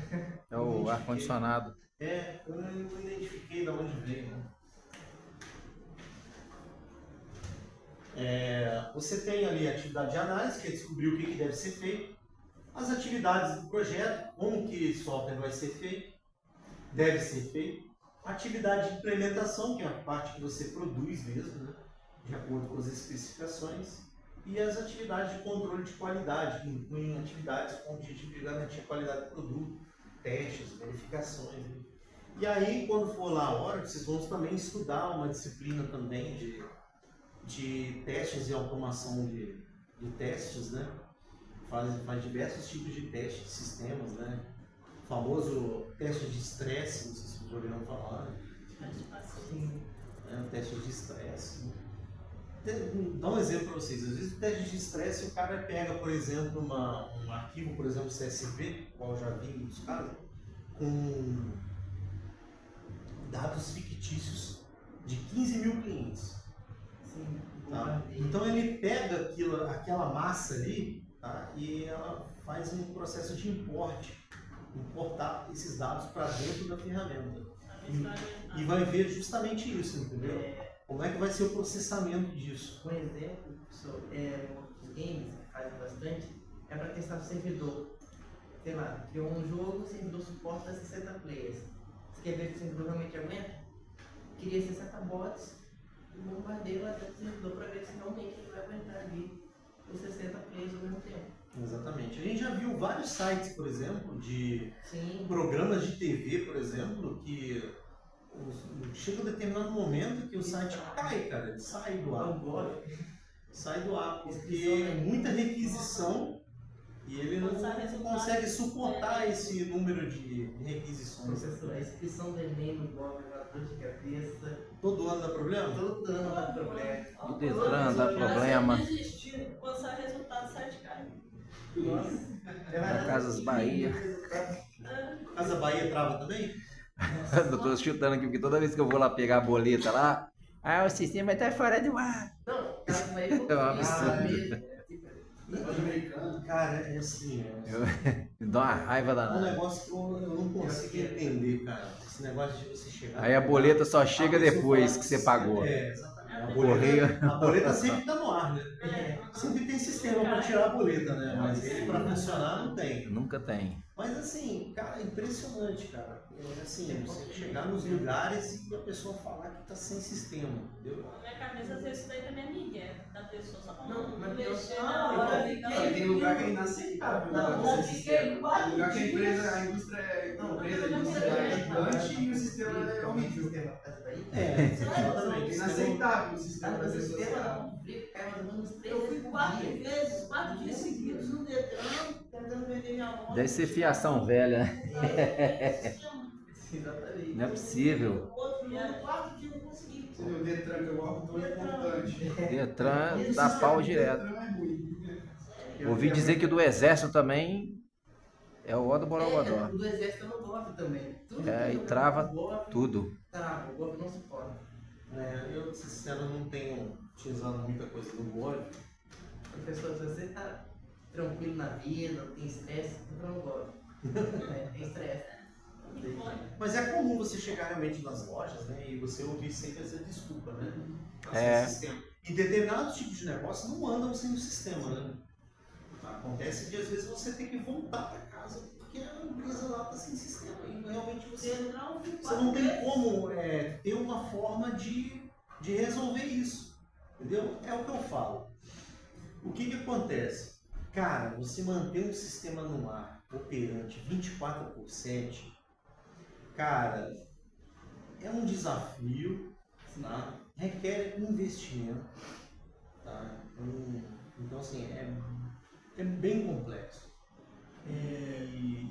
É o ar-condicionado. Eu não identifiquei de onde veio, né? Você tem ali a atividade de análise, que é descobrir o que deve ser feito, as atividades do projeto, como que esse software vai ser feito, deve ser feito, a atividade de implementação, que é a parte que você produz mesmo, né, de acordo com as especificações, e as atividades de controle de qualidade, que incluem atividades com o objetivo de garantir a qualidade do produto, testes, verificações. E aí, quando for lá a hora, vocês vão também estudar uma disciplina também de testes e automação de testes, né? Faz diversos tipos de testes de sistemas, né? O famoso teste de estresse, não sei se vocês já ouviram falar, né? Teste de estresse. Né? Dá um exemplo para vocês. Às vezes o teste de estresse, o cara pega, por exemplo, um arquivo, por exemplo, CSV, qual eu já vi em muitos casos, com dados fictícios de 15 mil clientes. Sim. Tá? Então ele pega aquela massa ali, tá? E ela faz um processo de importar esses dados para dentro da ferramenta. E vai ver justamente isso, entendeu? Como é que vai ser o processamento disso? Um exemplo, os games, que fazem bastante, é para testar o servidor. Sei lá, criou um jogo, o servidor suporta 60 players. Você quer ver que o servidor realmente aguenta? Cria 60 bots e bombardeia lá dentro do servidor para ver se realmente ele vai aguentar ali os 60 players ao mesmo tempo. Exatamente. A gente já viu vários sites, por exemplo, de Sim. programas de TV, por exemplo, que chega um determinado momento que o site cai, cara, ele sai do ar. Sai do ar, porque é muita requisição e ele não consegue suportar esse número de requisições. Professor, a inscrição do Enem no Gov é uma dor de cabeça. Todo ano dá problema? Todo ano dá problema. O Detran dá problema. Desistir, quando sai resultado, o site cai. Nossa. Na Casas Bahia. Casa Bahia trava também? Eu tô chutando aqui, porque toda vez que eu vou lá pegar a boleta lá, o sistema tá fora do ar. Não, caso vai É um absurdo. Cara, é assim, Me dá uma raiva é um danada. negócio que eu não consigo entender, cara. Esse negócio de você chegar... Aí a boleta só chega pessoa depois fala que você pagou. exatamente. Correio. A boleta sempre tá no ar, né? Sempre tem sistema para tirar a boleta, né? Mas ele para funcionar não tem. Nunca tem. Mas assim, cara, é impressionante, cara. É assim, você chegar nos lugares e a pessoa falar que tá sem sistema, entendeu? Na minha cabeça, às vezes, isso daí também é migué da pessoa, só pra Não, mas mexer eu- na eu hora. fiquei- Tem lugar que é inaceitável. Não, Esse eu sistema. fiquei 4 Tem lugar que a dias. empresa, a indústria é gigante e o sistema é horrível. Exatamente. Inaceitável o Tá sistema no das sistema pessoas. da Conflito, cai mais ou menos 3 Eu fui vezes por 4 dia. vezes, 4 dias seguidos no Detran, tentando vender minha moto. Deve ser fiação velha, né? Exatamente. Não é possível. Outro ano, 4 dias eu não consegui. Você vê o Detran, que é o órgão tão importante. Detran O dá pau sistema do direto. Detran é ruim. Ouvi dizer que o do Exército também é o ó do Borogodó. O do Exército é no Gov também. Tudo É, que e no trava Gov, tudo. Trava, o Gov não suporta. Eu, sincero, não tenho utilizado muita coisa do Gov. Professor, se você tá tranquilo na vida, não tem estresse, entra no Gov. Tem estresse. Mas é comum você chegar realmente nas lojas, né, e você ouvir sempre essa desculpa, né? É. Sistema. E determinados tipos de negócio não andam sem o sistema, né? Acontece de às vezes você ter que voltar para casa porque a empresa lá está sem sistema e realmente você não tem como ter uma forma de resolver isso, entendeu? É o que eu falo. O que acontece? Cara, você manter um sistema no ar operante 24/7, cara, é um desafio, tá? Requer investimento, tá? Então assim, é bem complexo.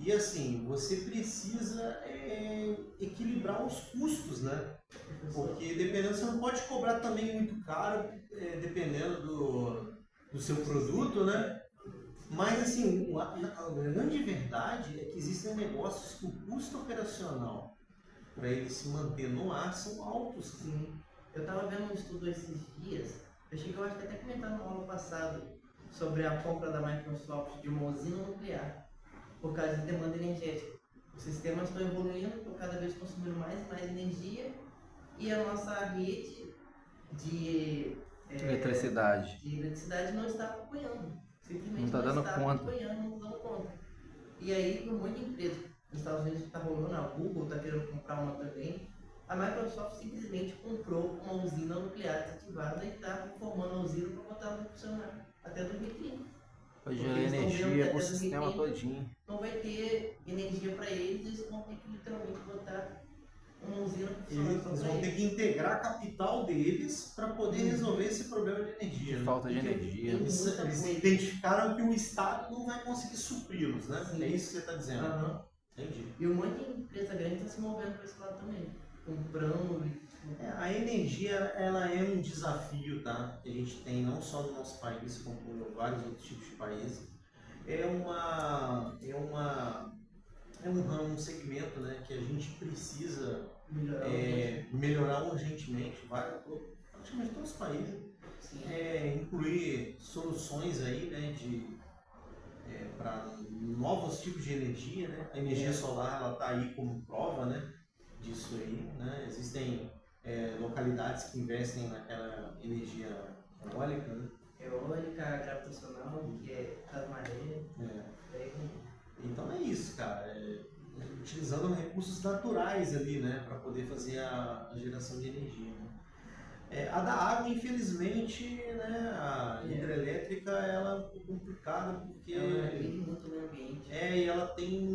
E assim, você precisa equilibrar os custos, né? Porque dependendo, você não pode cobrar também muito caro, dependendo do seu produto, né? Mas assim, a grande verdade é que existem negócios que o custo operacional para ele se manter no ar são altos. Sim. Eu estava vendo um estudo esses dias, eu cheguei, eu acho que até comentar no ano passado, sobre a compra da Microsoft de uma usina nuclear, por causa de demanda energética. Os sistemas estão evoluindo, estão cada vez consumindo mais e mais energia, e a nossa rede de eletricidade não está acompanhando. Simplesmente Não está dando está conta. acompanhando, não está dando conta. E aí, por muita empresa, nos Estados Unidos está rolando, a Google está querendo comprar uma também. A Microsoft simplesmente comprou uma usina nuclear desativada e está formando a usina para botar ela a funcionar até 2030. Para gerar energia para o sistema todinho. Não vai ter energia para eles, eles vão ter que literalmente botar uma usina funcionando Eles só vão pra ter eles. que integrar capital deles para poder resolver esse problema de energia. Né? Falta de Porque energia. Eles identificaram que o Estado não vai conseguir supri-los, né? Sim. É isso que você está dizendo. Aham. Entendi. E um monte de empresa grande está se movendo para esse lado também. Comprando e. A energia, ela é um desafio, tá? Que a gente tem não só no nosso país, como em vários outros tipos de países. Um segmento, né, que a gente precisa melhorar urgentemente, praticamente todos os países, Sim. incluir soluções aí, né, para novos tipos de energia, né? A energia solar, ela está aí como prova, né, disso aí, né? Existem localidades que investem naquela energia eólica, né? Eólica, gravitacional, que é das marés. Então é isso, cara. Utilizando recursos naturais ali, né, para poder fazer a geração de energia. Né? A da água, infelizmente, né, a hidrelétrica, ela é um pouco complicada porque Ela agride muito o meio ambiente. e ela tem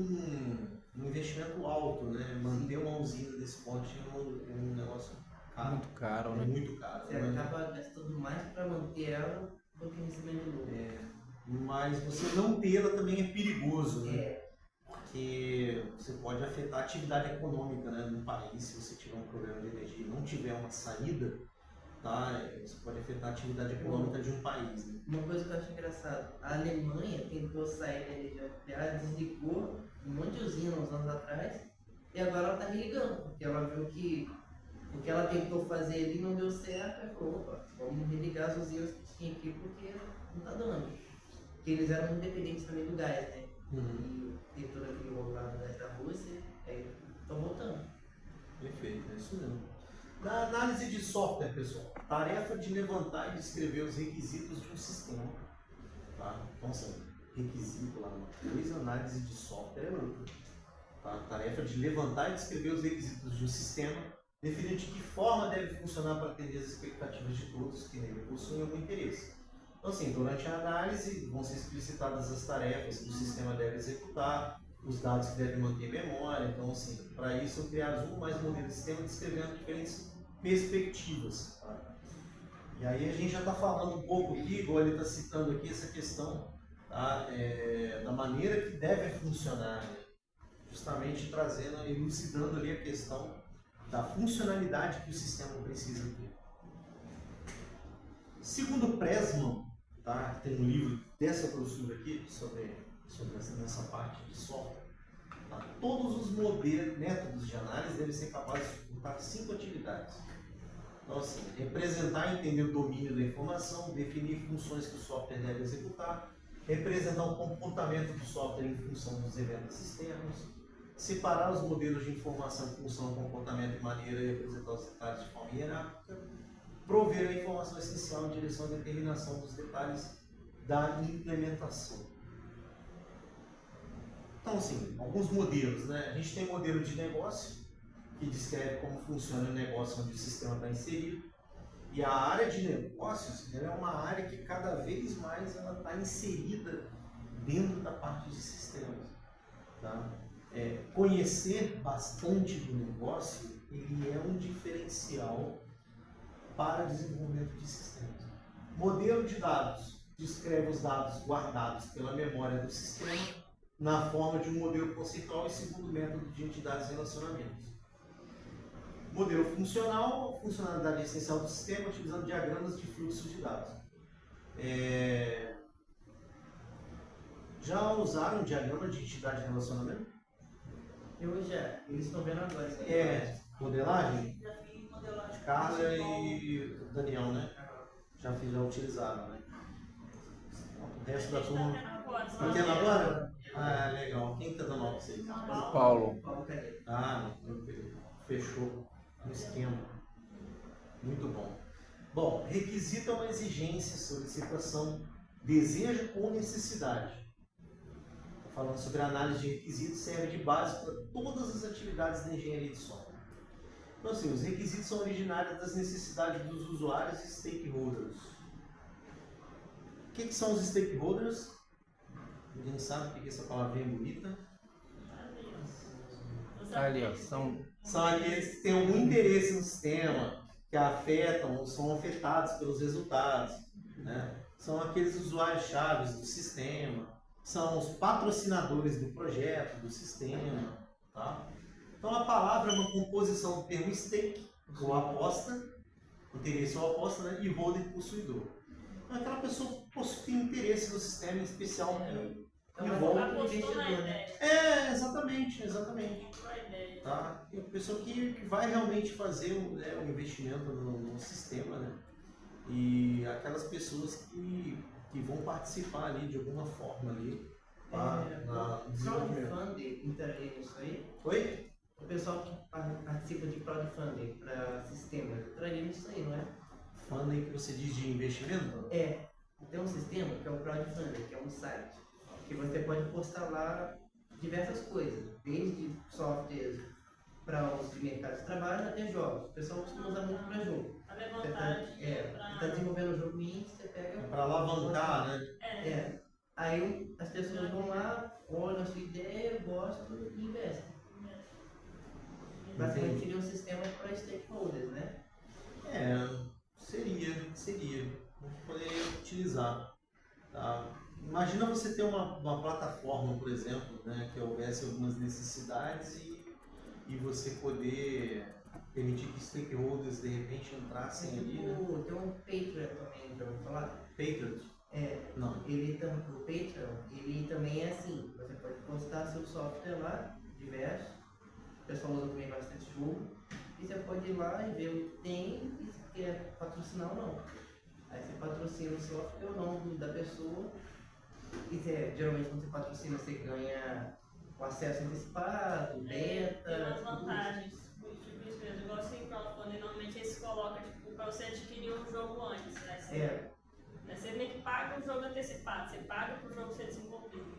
um investimento alto, né? Manter uma usina desse porte é um negócio caro. Muito caro, É né? muito caro. Você Né? acaba gastando mais para manter ela do que recebendo lucro. Mas você não tê-la também é perigoso, né? É, Porque você pode afetar a atividade econômica, né, no país se você tiver um problema de energia e não tiver uma saída, tá? Você pode afetar a atividade econômica de um país. Né? uma coisa que eu acho engraçado, a Alemanha tentou sair da energia nuclear, desligou um monte de usina uns anos atrás, e agora ela está religando, porque ela viu que o que ela tentou fazer ali não deu certo, e falou, opa, vamos religar as usinas que tinha aqui porque não está dando. Porque eles eram muito dependentes também do gás, né? E tem todo aquele rolo lá do gás da Rússia, aí estão voltando. Perfeito, é isso mesmo. Na análise de software, pessoal, tarefa de levantar e descrever os requisitos de um sistema. Tá? Então, assim, requisito lá uma coisa, análise de software é outra. Tá? Tarefa de levantar e descrever os requisitos de um sistema, definir de que forma deve funcionar para atender as expectativas de todos que nele possuem algum interesse. Então, assim, durante a análise vão ser explicitadas as tarefas que o sistema deve executar, os dados que deve manter em memória. Então, assim, para isso são criados um ou mais modelos de sistema descrevendo diferentes perspectivas. Tá? E aí a gente já está falando um pouco aqui, igual ele está citando aqui, essa questão, tá? Da maneira que deve funcionar, né? Justamente trazendo, elucidando ali a questão da funcionalidade que o sistema precisa ter. Segundo Pressman, tá? Tem um livro dessa grossura aqui sobre essa parte de software. Tá? Todos os métodos de análise devem ser capazes de executar 5 atividades. Então, assim, representar e entender o domínio da informação, definir funções que o software deve executar, representar o comportamento do software em função dos eventos externos, separar os modelos de informação em função do comportamento e maneira e apresentar os detalhes de forma hierárquica, prover a informação essencial em direção à determinação dos detalhes da implementação. Então, assim, alguns modelos, né? A gente tem modelo de negócio, que descreve como funciona o negócio onde o sistema está inserido. E a área de negócios, ela é uma área que cada vez mais ela está inserida dentro da parte de sistemas. Tá? Conhecer bastante do negócio, ele é um diferencial para desenvolvimento de sistemas. Modelo de dados descreve os dados guardados pela memória do sistema na forma de um modelo conceitual e segundo método de entidades e relacionamentos. Modelo funcional, funcionalidade essencial do sistema, utilizando diagramas de fluxo de dados. Já usaram um diagrama de entidade e relacionamento? Eles estão vendo agora isso aí. Modelagem? Já fiz modelagem. Carla e Daniel, né? Já utilizaram, né? O resto da turma. Tá tendo agora? Ah, legal. Quem tá dando aula pra vocês? Paulo. Paulo Canedo. Ah, não. Fechou. No esquema. Muito bom. Bom, requisito é uma exigência, solicitação, desejo ou necessidade. Falando sobre a análise de requisitos, serve de base para todas as atividades da engenharia de software. Então, assim, os requisitos são originários das necessidades dos usuários e stakeholders. O que são os stakeholders? Ninguém sabe o que essa palavrinha é bonita. Ali, ó, são São aqueles que têm algum interesse no sistema, que afetam ou são afetados pelos resultados, né? São aqueles usuários chaves do sistema, são os patrocinadores do projeto, do sistema, tá? Então a palavra é uma composição do termo stake, ou aposta, interesse ou aposta, né? E holder, possuidor. Então aquela pessoa que tem interesse no sistema em especial que Então, envolve... mas Apostou na investidor, né? ideia. Exatamente. Comprou a ideia. Tá? E a pessoa que vai realmente fazer um investimento no sistema, né? E aquelas pessoas que vão participar ali de alguma forma ali, tá? No desenvolvimento. Crowdfunding entraria nisso aí? Oi? O pessoal que participa de crowdfunding para sistemas entraria nisso aí, não é? Funding que você diz de investimento? É. Tem um sistema que é o crowdfunding, que é um site, que você pode postar lá diversas coisas, desde softwares para os de mercado de trabalho até jogos. O pessoal costuma usar muito para jogo. A Você levantar dinheiro tá pra... desenvolvendo um jogo indie, você pega. É para alavancar, né? É. Aí as pessoas vão lá, olham a sua ideia, gostam e investem. Basicamente seria um sistema para stakeholders, né? Seria. A gente poderia utilizar. Tá? Imagina você ter uma plataforma, por exemplo, né, que houvesse algumas necessidades e você poder permitir que stakeholders de repente entrassem ali, né? Tem um Patreon também, já ouviu falar? Patriot? Não. O Patreon, ele também é assim, você pode postar seu software lá, diverso, o pessoal usa também bastante jogo, e você pode ir lá e ver o que tem e se quer patrocinar ou não. Aí você patrocina o software ou não da pessoa, e geralmente quando você patrocina você ganha o acesso antecipado, beta, Tem umas tudo isso. vantagens, tipo isso mesmo. Igual assim, crowdfunding, normalmente eles colocam, tipo, pra você adquirir um jogo antes, né? Você meio que paga o jogo antecipado, você paga pro jogo ser desenvolvido.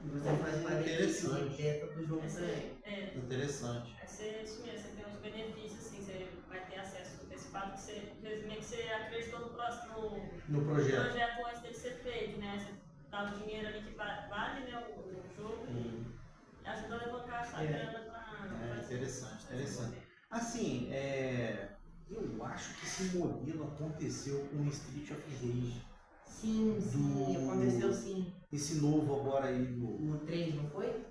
E você faz uma Interessante. beta do jogo também. Interessante. Aí você, isso mesmo, você tem uns benefícios, assim, você vai ter acesso antecipado, que você, meio que você acreditou no próximo No projeto. projeto antes dele ser feito, né? Você dá o dinheiro ali que vale, né, o jogo e ajuda a levantar essa grana pra Interessante. Assim, eu acho que esse modelo aconteceu com o Street of Rage. Sim, aconteceu sim. Esse novo agora aí No 3, não foi?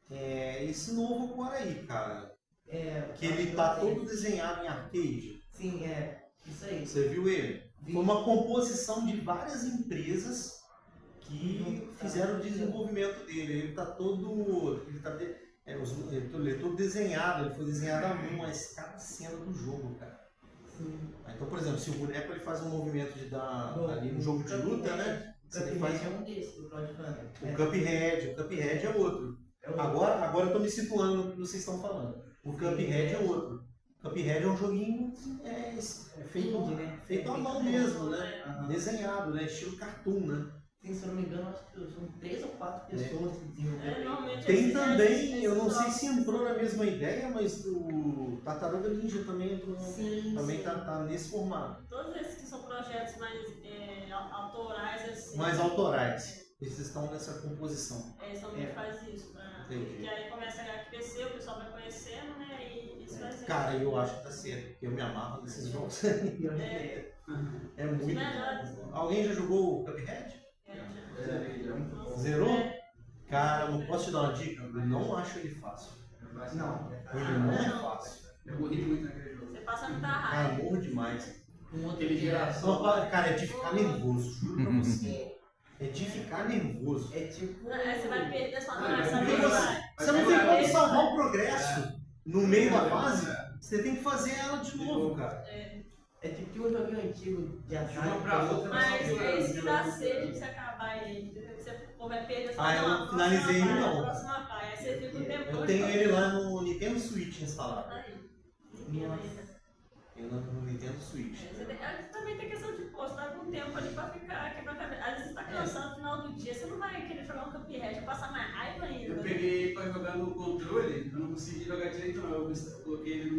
esse novo agora aí, cara. Que acho ele que tá eu sei. todo desenhado em arcade. Sim, isso aí. Você viu ele? Vi. Foi uma composição de várias empresas que fizeram o desenvolvimento dele. Ele tá todo. Ele é todo desenhado, ele foi desenhado à mão, mas cada cena do jogo, cara. Sim. Então, por exemplo, se o boneco ele faz um movimento de dar ali no jogo de luta, né? O Ele faz é um desses, do crowdfunding. o Cuphead é outro. Agora eu tô me situando no que vocês estão falando. O Cuphead é outro. O Cuphead é um joguinho feito à mão mesmo, né? Desenhado, né? Estilo cartoon, né? Sim, se eu não me engano, acho que são 3 ou 4 pessoas que desenvolveram. normalmente Tem esses também, eu não sei jogos- se entrou na mesma ideia, mas o Tartaruga Ninja também entrou. Sim, Também sim. tá nesse formato. Todos esses que são projetos mais autorais, assim. Mais autorais. Esses estão nessa composição. Eles também fazem isso. Entendi. Porque aí começa a crescer, o pessoal vai conhecendo, né? E isso vai ser. Cara, eu acho que tá certo, porque eu me amarro nesses jogos aí. É muito melhores. bom. Alguém já jogou o Cuphead? Zerou? Zerou? Cara, não posso te dar uma dica? Eu não acho ele fácil. Não. Ele não é fácil. Eu morri muito naquele jogo. Você passa muita Cara, raiva. morro demais. Um outro Aquele que é girassol. Cara, é de ficar nervoso, juro pra você. É de ficar nervoso. É tipo. Aí você vai perder sua Ah, essa porque habilidade. Você não tem como salvar o progresso no meio da fase. Você tem que fazer ela de novo, cara. É tipo um joguinho antigo de ataque. uma pra outra, Mas é isso que dá sede pra você acabar ele. Entendeu? Você vai perder sua Eu finalizei ele não. próxima fase. Aí você fica um tempo. Eu tenho ele lá no Nintendo Switch instalado. Aí. Nossa. Eu no Nintendo Switch. Também tem questão de postar algum tempo ali pra ficar quebrando a cabeça. Às vezes você tá cansado no final do dia, você não vai querer jogar um Cuphead, passar mais raiva ainda. Eu peguei pra jogar no controle, eu não consegui jogar direito não. Eu coloquei ele no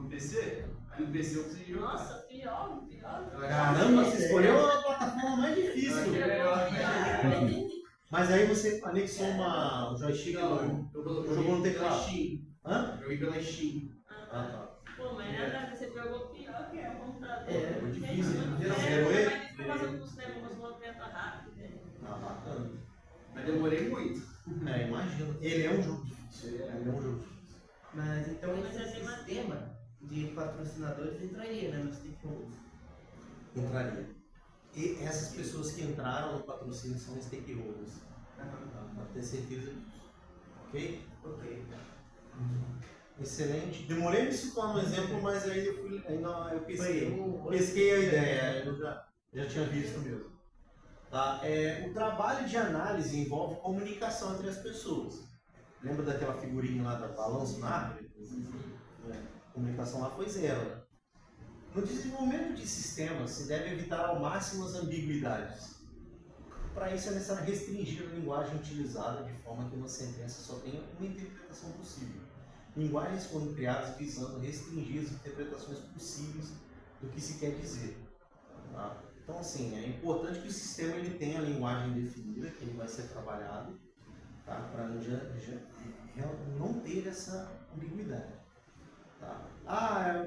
meu PC, aí no PC eu consegui jogar. Nossa, pior. Caramba, você escolheu a plataforma mais Eu difícil. achei melhor. Mas aí você anexou um joystick Não, no. eu Jogou no teclado. Steam. Hã? Eu ia pela Steam. Ah, tá. Pô, mas nada, você pegou pior que é o computador. É, muito difícil, né? É, Zero E? vai ter que fazer um cinema com os movimentos rápidos. Né? Ah, bacana. Mas demorei muito. Imagina. Ele é um jogo difícil. Ele é um jogo difícil. Mas então Mas esse é bem sistema de patrocinadores entraria, né, no stakeholders. Entraria. E essas pessoas que entraram no patrocínio são stakeholders. Pode ter certeza disso. Ok? Ok. Excelente. Demorei me situar no exemplo, mas aí eu pesquei. Foi Pesquei a ideia, eu já tinha visto mesmo. Tá? O trabalho de análise envolve comunicação entre as pessoas. Lembra daquela figurinha lá da balanço na árvore? A comunicação lá foi zero. Né? No desenvolvimento de sistemas, se deve evitar ao máximo as ambiguidades. Para isso é necessário restringir a linguagem utilizada de forma que uma sentença só tenha uma interpretação possível. Linguagens foram criadas visando restringir as interpretações possíveis do que se quer dizer. Tá? Então, assim, é importante que o sistema ele tenha a linguagem definida, que ele vai ser trabalhado, tá? Para não ter essa ambiguidade. Tá?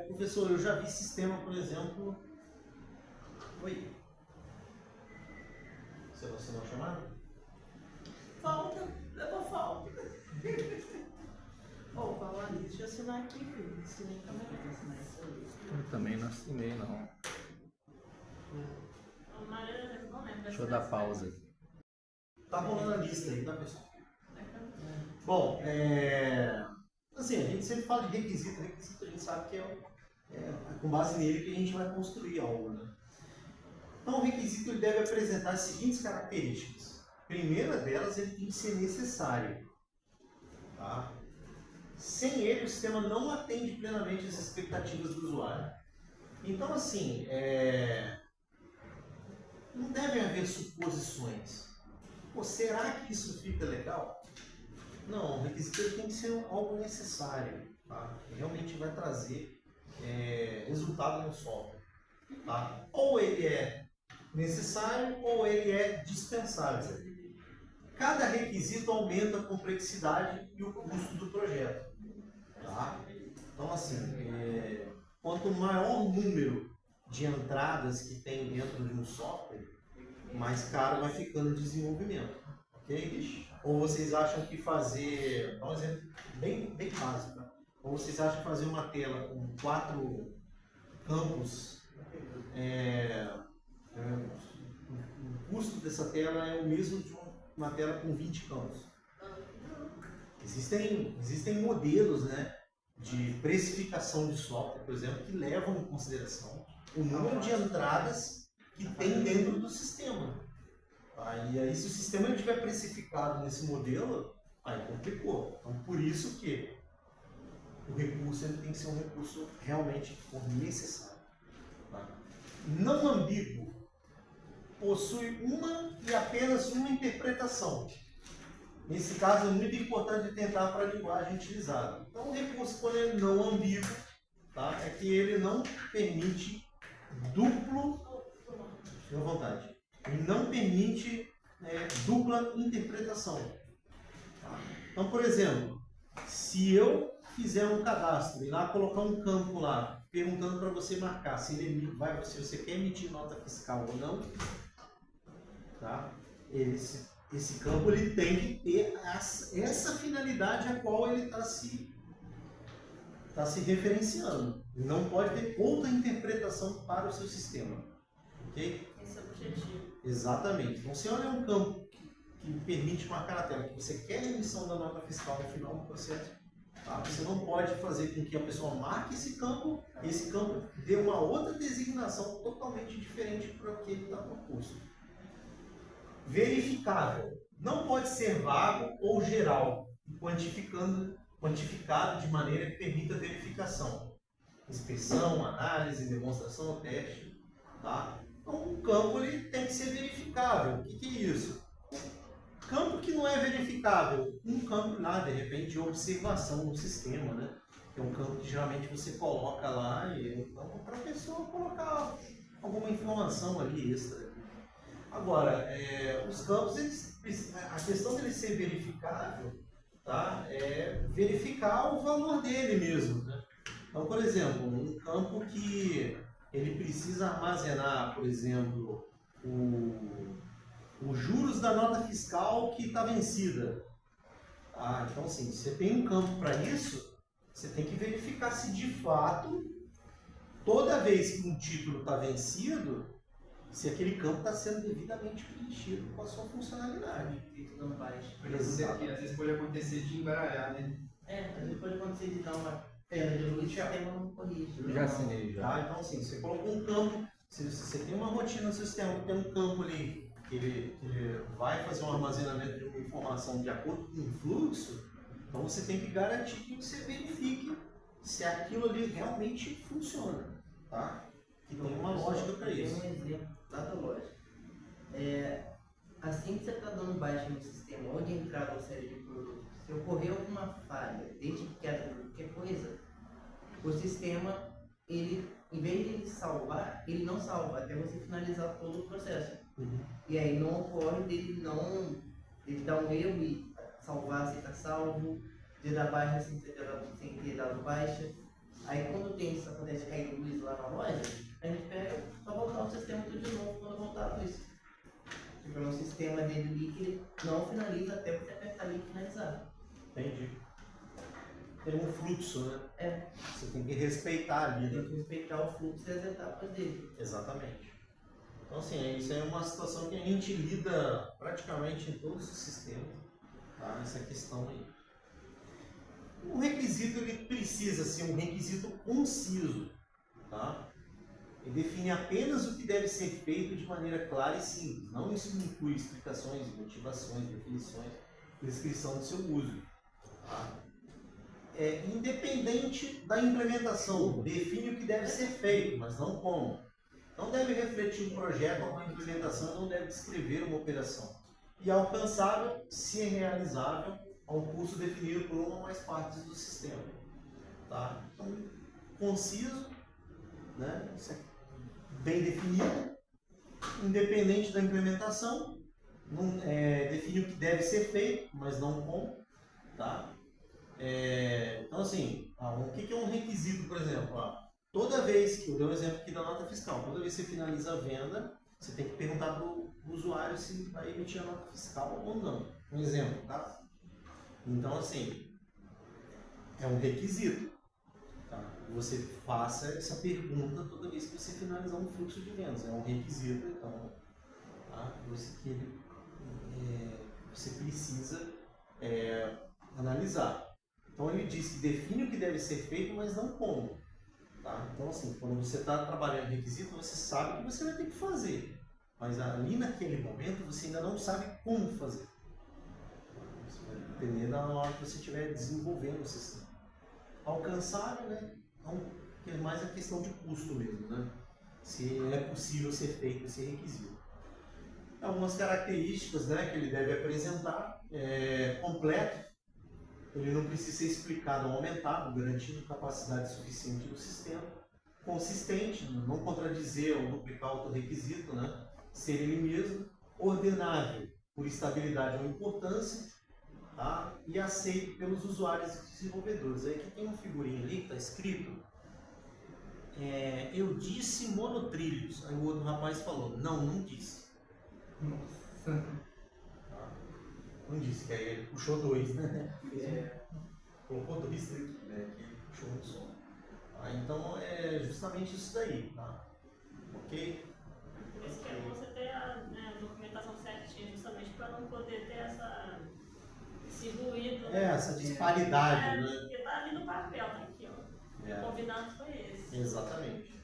Professor, eu já vi sistema, por exemplo... Oi? Você não chamado? Falta, leva falta. Ô, falar nisso, deixa eu assinar aqui, filho. Assinei também, vou assinar isso aí. Eu também não assinei, não. A maioria não lembra. Deixa eu dar pausa aqui. Tá rolando a lista aí, tá, pessoal? Bom, assim, a gente sempre fala de requisito a gente sabe que é com base nele que a gente vai construir algo, né? Então, o requisito ele deve apresentar as seguintes características. A primeira delas, ele tem que ser necessário. Tá? Sem ele, o sistema não atende plenamente as expectativas do usuário. Então, assim, não deve haver suposições. Pô, será que isso fica legal? Não, o requisito ele tem que ser algo necessário. Tá? Que realmente vai trazer resultado no software. Tá? Ou ele é necessário ou ele é dispensável. Cada requisito aumenta a complexidade e o custo do projeto. Tá? Então, assim, quanto maior o número de entradas que tem dentro de um software, mais caro vai ficando o desenvolvimento. Ok? Ou vocês acham que fazer, dá um exemplo bem básico, tá? Ou vocês acham que fazer uma tela com 4 campos, o custo dessa tela é o mesmo de uma tela com 20 campos. Existem modelos, né, de precificação de software, por exemplo, que levam em consideração o número de entradas que tem dentro do sistema. E aí, se o sistema ele estiver precificado nesse modelo, aí complicou. Então, por isso que o recurso ele tem que ser um recurso realmente necessário. Tá? Não ambíguo possui uma e apenas uma interpretação. Nesse caso, é muito importante tentar para a linguagem utilizada. Então, o recurso, quando ele não ambíguo, tá, é que ele não permite duplo. Fique à vontade. Ele não permite dupla interpretação. Tá? Então, por exemplo, se eu fizer um cadastro e lá colocar um campo lá, perguntando para você marcar se você quer emitir nota fiscal ou não, tá? Esse campo ele tem que ter essa finalidade a qual ele está se referenciando. Não pode ter outra interpretação para o seu sistema. Ok? Esse é o objetivo. Exatamente. Então, se olha um campo que permite marcar na tela que você quer a emissão da nota fiscal no final do processo, tá? Você não pode fazer com que a pessoa marque esse campo e esse campo dê uma outra designação totalmente diferente para o que ele está proposto. Verificável. Não pode ser vago ou geral, quantificado de maneira que permita verificação. Inspeção, análise, demonstração ou teste. Tá? Então, um campo ele tem que ser verificável. O que é isso? Campo que não é verificável. Um campo lá, de repente, de observação no sistema, né? Que é um campo que geralmente você coloca lá para a pessoa colocar alguma informação ali extra. Agora, os campos, a questão dele ser verificável, tá? É verificar o valor dele mesmo, né? Então, por exemplo, um campo que ele precisa armazenar, por exemplo, os juros da nota fiscal que está vencida. Ah, então, assim, você tem um campo para isso, você tem que verificar se de fato, toda vez que um título está vencido, se aquele campo está sendo devidamente preenchido com a sua funcionalidade. Feito dando baixo. Porque às vezes pode acontecer de embaralhar, né? Às vezes pode acontecer de dar uma perda de luz e o sistema não corrige. Eu já assinei já. Tá? Então, assim, você colocou um campo, se você tem uma rotina no sistema que tem um campo ali, que ele vai fazer um armazenamento de uma informação de acordo com o fluxo, então você tem que garantir que você verifique se aquilo ali realmente funciona, tá? Que tem uma lógica para isso. Tem um exemplo da lógica. Assim que você está dando baixa no sistema ou de entrada ou série de produtos, se ocorrer alguma falha, desde que queda de qualquer coisa, o sistema, ele, em vez de ele salvar, ele não salva até você finalizar todo o processo. E aí não ocorre dele dar um erro e salvar sem estar salvo, de dar baixa sem ter dado baixa. Aí quando isso acontece cair luz lá na loja, a gente pega para voltar o sistema tudo de novo quando voltar a luz. Tipo, é um sistema dele ali que ele não finaliza até você apertar ali e finalizar. Entendi. Tem um fluxo, né? Você tem que respeitar ali, Tem né? que respeitar o fluxo e as etapas dele. Exatamente. Então, assim, isso é uma situação que a gente lida praticamente em todos os sistemas, tá? Essa questão aí. O requisito, ele precisa ser um requisito conciso, tá? Ele define apenas o que deve ser feito de maneira clara e simples. Não isso inclui explicações, motivações, definições, descrição do seu uso, tá? Independente da implementação, define o que deve ser feito, mas não como. Não deve refletir um projeto ou uma implementação, não deve descrever uma operação. E alcançável, se é realizável, a um custo definido por uma ou mais partes do sistema. Tá? Então, conciso, né? Isso é bem definido, independente da implementação, define o que deve ser feito, mas não como. Tá? Então, assim, o que é um requisito, por exemplo? Toda vez que, eu dei um exemplo aqui da nota fiscal, toda vez que você finaliza a venda, você tem que perguntar para o usuário se vai emitir a nota fiscal ou não. Um exemplo, tá? Então, assim, é um requisito. Tá? Você faça essa pergunta toda vez que você finalizar um fluxo de vendas. É um requisito, então, tá? Você precisa analisar. Então, ele diz que define o que deve ser feito, mas não como. Tá? Então, assim, quando você está trabalhando requisito, você sabe que você vai ter que fazer. Mas ali naquele momento, você ainda não sabe como fazer. Isso vai depender da hora que você estiver desenvolvendo o sistema. Alcançável, né? Então, é mais a questão de custo mesmo, né? Se é possível ser feito esse requisito. Algumas características, né, que ele deve apresentar. Completo. Ele não precisa ser explicado ou aumentado, garantindo capacidade suficiente do sistema. Consistente, não contradizer ou duplicar outro requisito, né? Ser ele mesmo. Ordenável, por estabilidade ou importância. Tá? E aceito pelos usuários e desenvolvedores. Aí aqui tem uma figurinha ali que está escrito: eu disse monotrilhos. Aí o outro rapaz falou: não disse. Nossa. Não disse, que aí ele puxou dois, né? Colocou dois aqui, né? Que ele puxou um só. Então é justamente isso daí, tá? Ok? Por isso que é bom você ter a documentação certinha, justamente para não poder ter esse ruído. Essa disparidade, né? Porque tá ali no papel, tá aqui, ó. O combinado foi esse. Exatamente.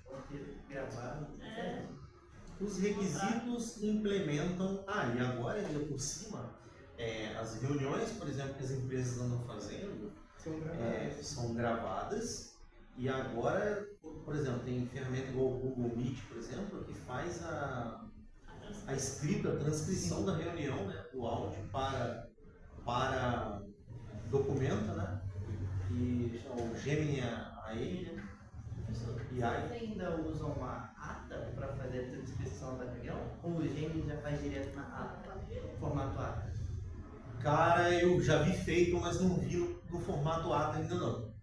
Gravado. Os requisitos implementam. E agora, ainda por cima, as reuniões, por exemplo, que as empresas andam fazendo são gravadas. E agora, por exemplo, tem ferramenta igual o Google Meet, por exemplo, que faz a escrita, a transcrição da reunião, né, do áudio para documento, né? E o Gemini AI, né? Vocês ainda usam uma ata para fazer a transcrição da reunião? Ou o Gemini já faz direto na ata, formato ata? Cara, eu já vi feito, mas não vi no formato ata ainda não.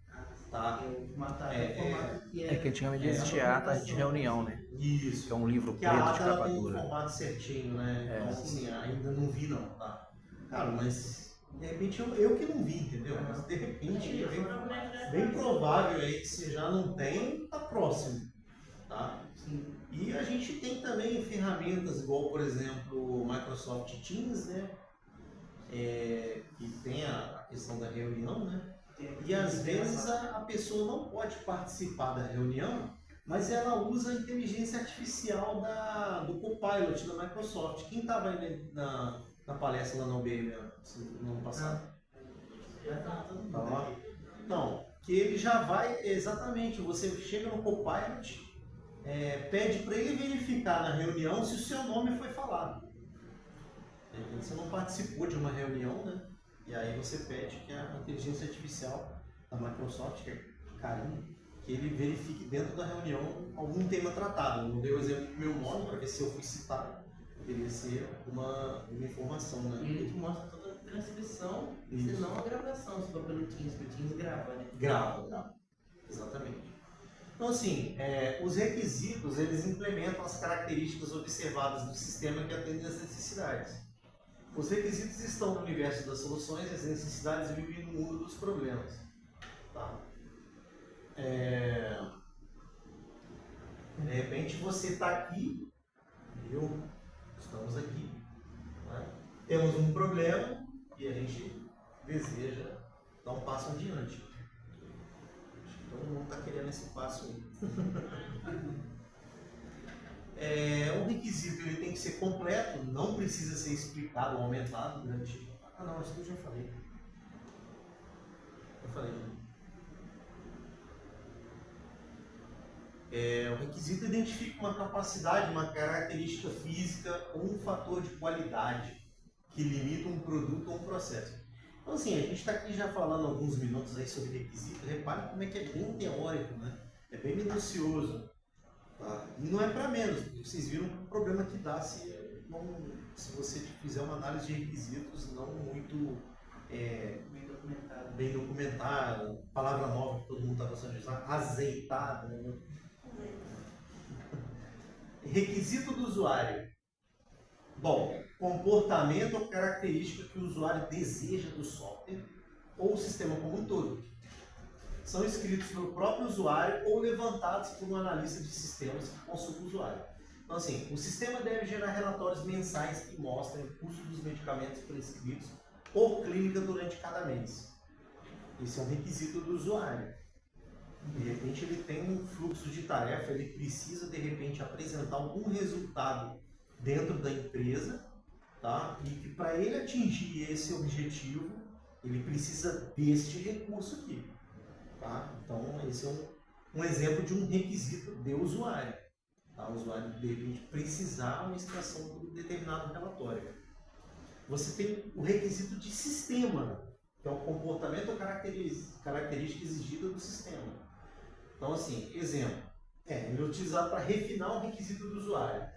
Tá? O formato ata É, é o formato que É que antigamente existia ata de reunião, né? Isso. Que é um livro Porque a preto de ata ela capa tem um dura. formato certinho, né? É. Então, assim, ainda não vi não, tá? Cara, mas de repente eu que não vi, entendeu? Mas de repente é bem provável aí que se já não tem, tá próximo, tá? Sim. E a gente tem também ferramentas igual, por exemplo, o Microsoft Teams, né? Que tem a questão da reunião, né? E às vezes a pessoa não pode participar da reunião, mas ela usa a inteligência artificial do Copilot da Microsoft. Quem estava aí na palestra lá na UBM no ano passado? Tá lá? Então, que ele já vai, exatamente, você chega no Copilot, pede para ele verificar na reunião se o seu nome foi falado. Você não participou de uma reunião, né? E aí você pede que a inteligência artificial da Microsoft, que é carinho, que ele verifique dentro da reunião algum tema tratado. Eu dei o exemplo do meu nome para ver se eu fui citado. Poderia ser uma informação, né? E ele te mostra toda a transcrição, Isso. se não a gravação, se for pelo Teams, porque o Teams grava, né? Grava. Exatamente. Então, assim, os requisitos, eles implementam as características observadas do sistema que atendem às necessidades. Os requisitos estão no universo das soluções, as necessidades vivem no mundo dos problemas. Tá? De repente você está aqui, estamos aqui, né? Temos um problema e a gente deseja dar um passo adiante. Acho que todo mundo está querendo esse passo aí. O requisito ele tem que ser completo, não precisa ser explicado ou aumentado durante... Ah não, isso eu já falei. O requisito identifica uma capacidade, uma característica física ou um fator de qualidade que limita um produto ou um processo. Então assim, a gente está aqui já falando alguns minutos aí sobre requisito, repare como é que é bem teórico, né? É bem minucioso. Tá? E não é para menos, porque vocês viram o problema que dá se você fizer uma análise de requisitos não muito bem documentada, palavra nova que todo mundo está gostando de usar, azeitada. Né? Requisito do usuário. Bom, comportamento ou característica que o usuário deseja do software ou o sistema como um todo. São escritos pelo próprio usuário ou levantados por um analista de sistemas que consulta o usuário. Então, assim, o sistema deve gerar relatórios mensais que mostrem o custo dos medicamentos prescritos por clínica durante cada mês. Esse é um requisito do usuário. De repente, ele tem um fluxo de tarefa, ele precisa, de repente, apresentar algum resultado dentro da empresa, tá? E que para ele atingir esse objetivo, ele precisa deste recurso aqui. Tá? Então, esse é um exemplo de um requisito de usuário. Tá? O usuário, de repente, precisar uma extração de um determinado relatório. Você tem o requisito de sistema, que é o comportamento ou característica exigida do sistema. Então, assim, exemplo, ele é utilizado para refinar o requisito do usuário.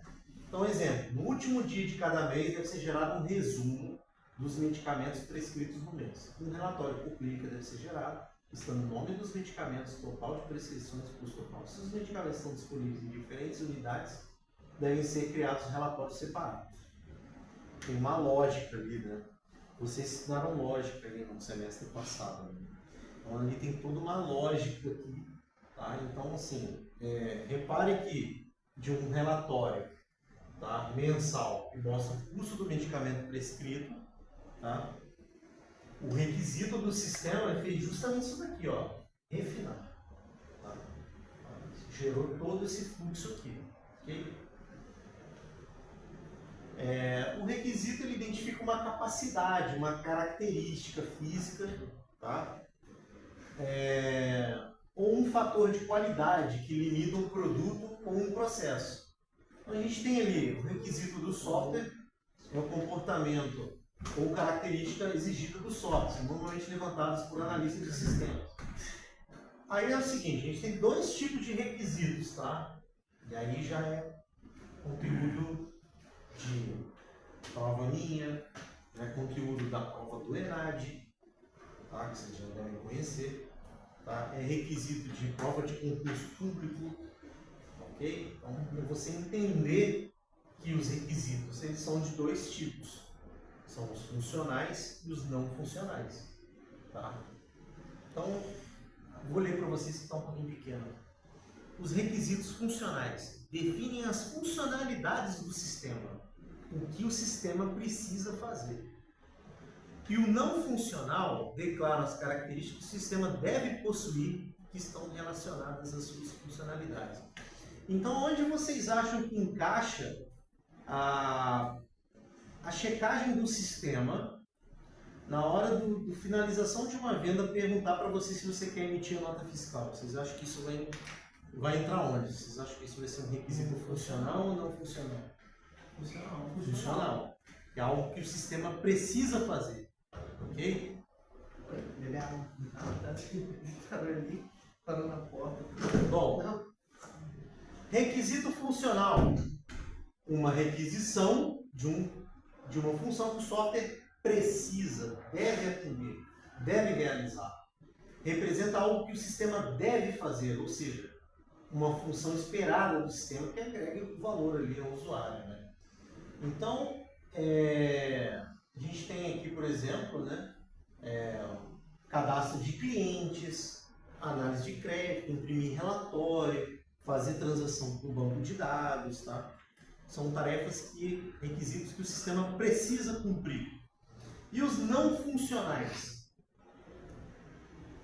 Então, exemplo, no último dia de cada mês deve ser gerado um resumo dos medicamentos prescritos no mês. Um relatório por clínica deve ser gerado, estando o nome dos medicamentos, total de prescrições, custo total. Se os medicamentos estão disponíveis em diferentes unidades, devem ser criados relatórios separados. Tem uma lógica ali, né? Vocês ensinaram lógica ali no semestre passado. Né? Então ali tem toda uma lógica aqui. Tá? Então, assim, repare que de um relatório, tá, mensal que mostra o custo do medicamento prescrito, tá? O requisito do sistema fez justamente isso daqui, ó, refinar. Tá? Gerou todo esse fluxo aqui. Okay? O requisito ele identifica uma capacidade, uma característica física, tá? Ou um fator de qualidade que limita um produto ou um processo. Então a gente tem ali o requisito do software, é o comportamento ou característica exigida do software, normalmente levantados por analistas de sistemas. Aí é o seguinte, a gente tem dois tipos de requisitos, tá? E aí já é conteúdo de prova minha, né, conteúdo da prova do ENAD, tá, que vocês já devem conhecer, tá, é requisito de prova de concurso público, ok? Então, é você entender que os requisitos eles são de dois tipos, são os funcionais e os não funcionais, tá? Então, vou ler para vocês que está um pouquinho pequeno. Os requisitos funcionais definem as funcionalidades do sistema, o que o sistema precisa fazer. E o não funcional declara as características que o sistema deve possuir que estão relacionadas às suas funcionalidades. Então, onde vocês acham que encaixa a checagem do sistema na hora do finalização de uma venda perguntar para você se você quer emitir nota fiscal? Vocês acham que isso vai entrar onde? Vocês acham que isso vai ser um requisito funcional ou não funcional? Funcional. Funcional. É algo que o sistema precisa fazer. Ok? Beber água. Tá parou ali, parou na porta. Bom, requisito funcional. Uma requisição de uma função que o software precisa, deve atender, deve realizar. Representa algo que o sistema deve fazer, ou seja, uma função esperada do sistema que agrega valor ali ao usuário, né? Então, a gente tem aqui, por exemplo, né, cadastro de clientes, análise de crédito, imprimir relatório, fazer transação com o banco de dados, tá? São tarefas requisitos que o sistema precisa cumprir. E os não funcionais?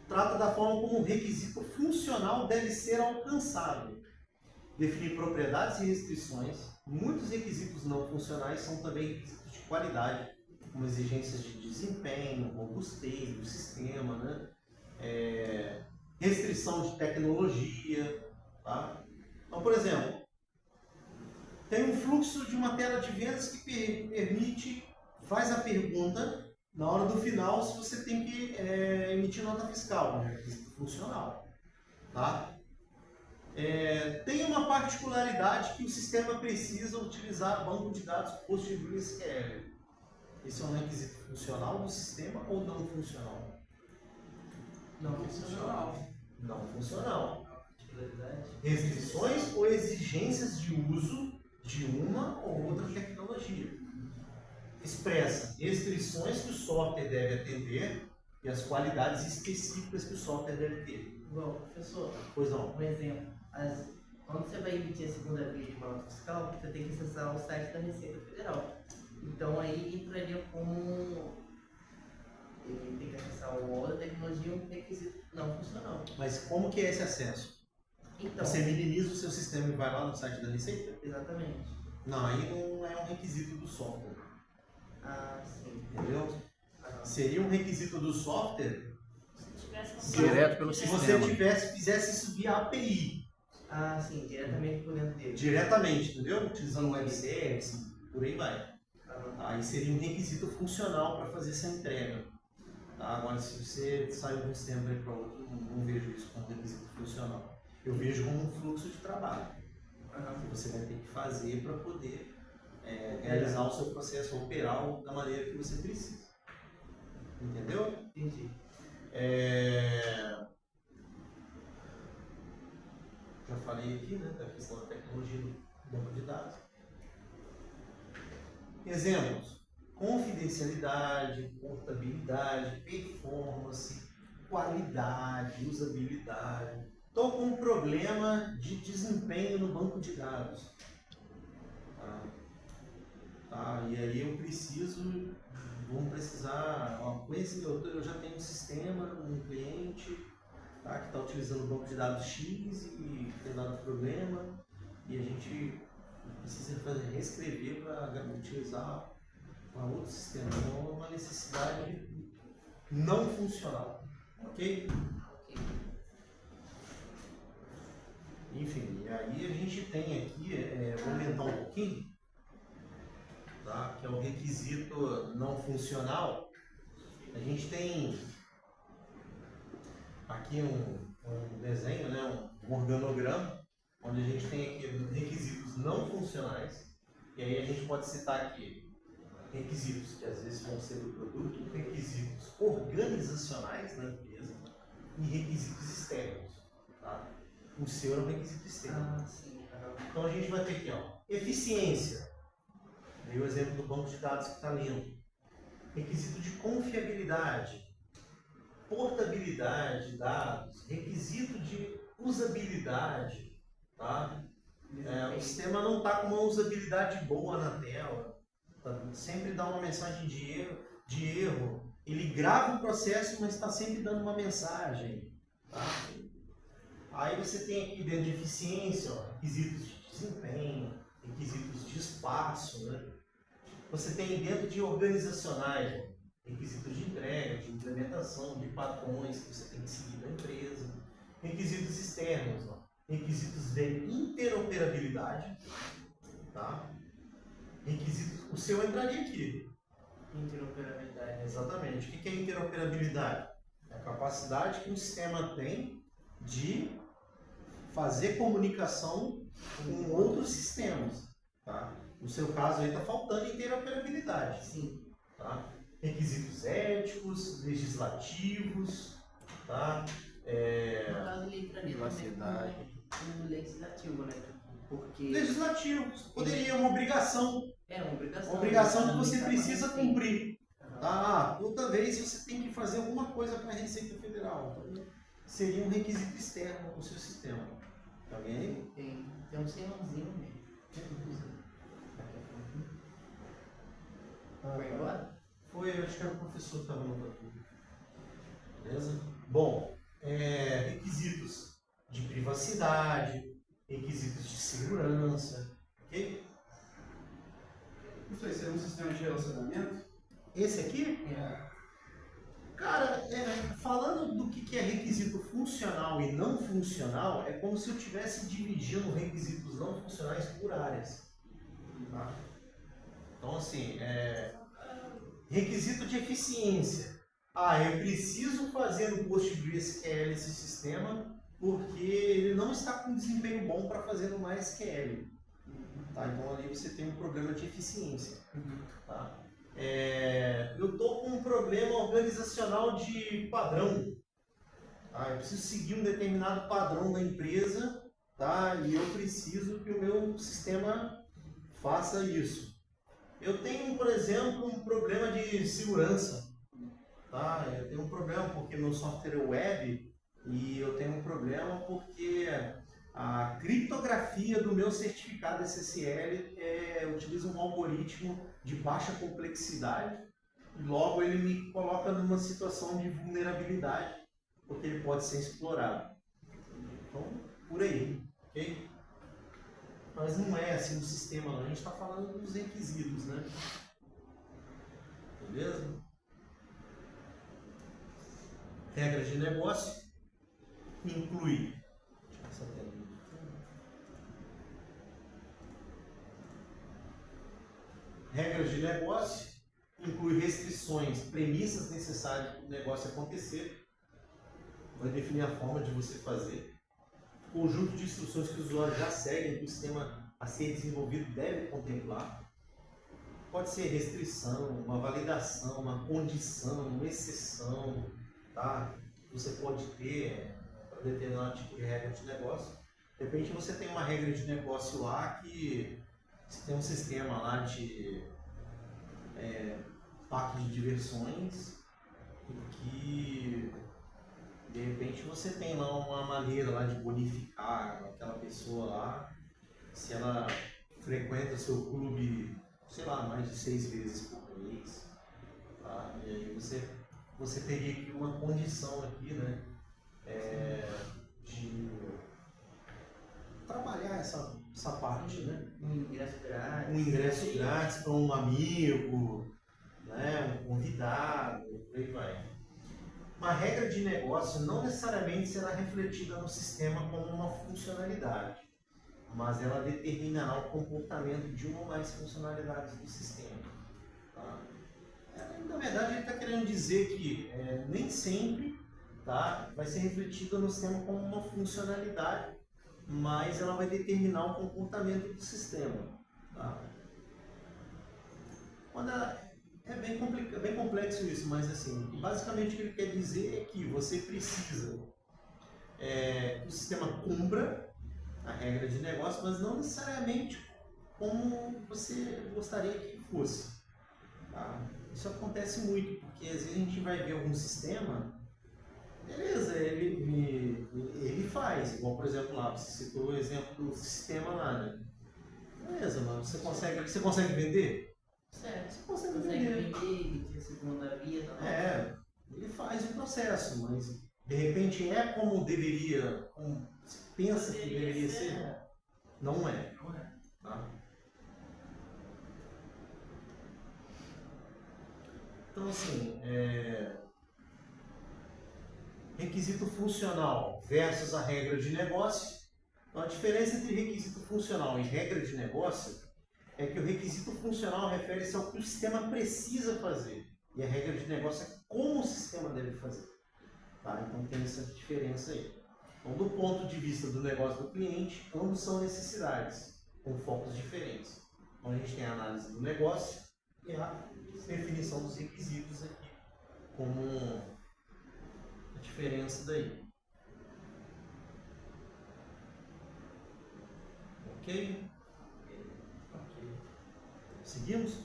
Trata da forma como o requisito funcional deve ser alcançado. Definir propriedades e restrições. Muitos requisitos não funcionais são também requisitos de qualidade, como exigências de desempenho, robusteiro do sistema, né? Restrição de tecnologia. Tá? Então, por exemplo, tem um fluxo de uma tela de vendas que faz a pergunta na hora do final se você tem que emitir nota fiscal, né? Requisito funcional. Tá? Tem uma particularidade que o sistema precisa utilizar banco de dados PostgreSQL. Esse é um requisito funcional do sistema ou não funcional? Não funcional. Não funcional. Particularidade. Restrições ou exigências de uso de uma ou outra tecnologia. Expressa restrições que o software deve atender e as qualidades específicas que o software deve ter. Bom, professor, Pois não. um exemplo. Quando você vai emitir a segunda via de nota fiscal, você tem que acessar o site da Receita Federal. Então aí entraria como ele tem que acessar o UOL da tecnologia um requisito não funcional. Mas como que é esse acesso? Então, Você minimiza o seu sistema e vai lá no site da Receita? exatamente. Não, aí não é um requisito do software. Ah, sim. Entendeu? Ah, Seria um requisito do software Se tivesse Direto pelo se sistema. você fizesse isso via API, ah, sim, diretamente por dentro dele. diretamente, entendeu? Utilizando web service, por aí vai. Ah, Aí seria um requisito funcional para fazer essa entrega. Tá? Agora, se você sai de um sistema para outro, não vejo isso como requisito funcional. Eu vejo como um fluxo de trabalho que você vai ter que fazer para poder realizar o seu processo, operar da maneira que você precisa. Entendeu? entendi. Já falei aqui, né, da questão da tecnologia do banco de dados. Exemplos: confidencialidade, portabilidade, performance, qualidade, usabilidade. Estou com um problema de desempenho no banco de dados. Tá? E aí vamos precisar, eu já tenho um sistema, um cliente, tá, que está utilizando o banco de dados X e tem dado problema, e a gente precisa reescrever para utilizar outro sistema. Então é uma necessidade não funcional. Ok? Enfim, e aí a gente tem aqui, vou aumentar um pouquinho, tá? Que é o requisito não funcional. A gente tem aqui um desenho, né? Um organograma, onde a gente tem aqui requisitos não funcionais, e aí a gente pode citar aqui requisitos que às vezes vão ser do produto, requisitos organizacionais na empresa e requisitos externos. Tá? O seu é um requisito externo. Ah, sim. Então a gente vai ter aqui, ó, eficiência. Dei o exemplo do banco de dados que está lendo. Requisito de confiabilidade, portabilidade de dados, requisito de usabilidade. Tá? O sistema não está com uma usabilidade boa na tela. Tá? Sempre dá uma mensagem de erro. Ele grava o processo, mas está sempre dando uma mensagem. Tá? Aí você tem aqui dentro de eficiência, ó, requisitos de desempenho, requisitos de espaço, né? Você tem dentro de organizacionais, ó, requisitos de entrega, de implementação, de padrões que você tem que seguir da empresa. Requisitos externos, ó, requisitos de interoperabilidade, tá? Requisitos, o seu entraria aqui. Interoperabilidade. Exatamente. O que é interoperabilidade? É a capacidade que um sistema tem de fazer comunicação com outros sistemas. Tá? No seu caso aí está faltando interoperabilidade. Sim. Tá? Requisitos éticos, legislativos, tá? No caso, ele entraria Privacidade. também no legislativo, né? Porque Legislativos. Poderia uma obrigação. é uma obrigação. Uma obrigação que você Tá precisa acontecendo. cumprir. Tá? Toda vez você tem que fazer alguma coisa para a Receita Federal. Então, seria um requisito externo ao seu sistema. Tá alguém aí? Tem um sermãozinho mesmo. Foi embora? Foi, eu acho que era o professor que estava anotando tudo. Beleza? Bom, requisitos de privacidade, requisitos de segurança, ok? Isso aí seria um sistema de relacionamento? Esse aqui, cara, falando do que é requisito funcional e não funcional, é como se eu estivesse dividindo requisitos não funcionais por áreas. Tá? Então, assim, requisito de eficiência. Eu preciso fazer no PostgreSQL esse sistema porque ele não está com desempenho bom para fazer no MySQL. Tá? Então, ali você tem um problema de eficiência. Tá? Eu estou com um problema organizacional de padrão. Tá? Eu preciso seguir um determinado padrão da empresa, tá? E eu preciso que o meu sistema faça isso. Eu tenho, por exemplo, um problema de segurança. Tá? Eu tenho um problema porque meu software é web e eu tenho um problema porque a criptografia do meu certificado SSL utiliza um algoritmo de baixa complexidade e logo ele me coloca numa situação de vulnerabilidade porque ele pode ser explorado. Então, por aí, ok? Mas não é assim um sistema, não. A gente está falando dos requisitos, né? Beleza? Regras de negócio inclui essa tela. Regras de negócio inclui restrições, premissas necessárias para o negócio acontecer. Vai definir a forma de você fazer. Conjunto de instruções que o usuário já segue, que o sistema a ser desenvolvido deve contemplar. Pode ser restrição, uma validação, uma condição, uma exceção, tá? Você pode ter para determinado tipo de regra de negócio. De repente você tem uma regra de negócio lá que você tem um sistema lá de parque de diversões e que de repente você tem lá uma maneira lá de bonificar aquela pessoa lá se ela frequenta o seu clube, sei lá, mais de 6 vezes por mês, tá? E aí você teria aqui uma condição aqui, né, de trabalhar essa parte, né? Um ingresso grátis. Um ingresso grátis para um amigo, né, um convidado, por aí vai. Uma regra de negócio não necessariamente será refletida no sistema como uma funcionalidade, mas ela determinará o comportamento de uma ou mais funcionalidades do sistema. Tá? Na verdade, ele está querendo dizer que nem sempre, tá, vai ser refletida no sistema como uma funcionalidade, mas ela vai determinar o comportamento do sistema. Tá? Quando bem complexo isso, mas assim, basicamente o que ele quer dizer é que você precisa que o sistema cumpra a regra de negócio, mas não necessariamente como você gostaria que fosse. Tá? Isso acontece muito, porque às vezes a gente vai ver algum sistema, beleza, ele faz, igual por exemplo lá, você citou o exemplo do sistema lá, né? Beleza, mas você consegue vender? Certo. Você consegue Consegue vender. vender, emitir a segunda via, tá? Ele faz o processo, mas de repente é como deveria, como se pensa que deveria ser, não é. Não é. Tá? Então assim, requisito funcional versus a regra de negócio. Então, a diferença entre requisito funcional e regra de negócio é que o requisito funcional refere-se ao que o sistema precisa fazer e a regra de negócio é como o sistema deve fazer. Tá? Então tem essa diferença aí. Então, do ponto de vista do negócio do cliente, ambos são necessidades, com focos diferentes. Então a gente tem a análise do negócio e a definição dos requisitos aqui, como a diferença daí. Ok? Seguimos?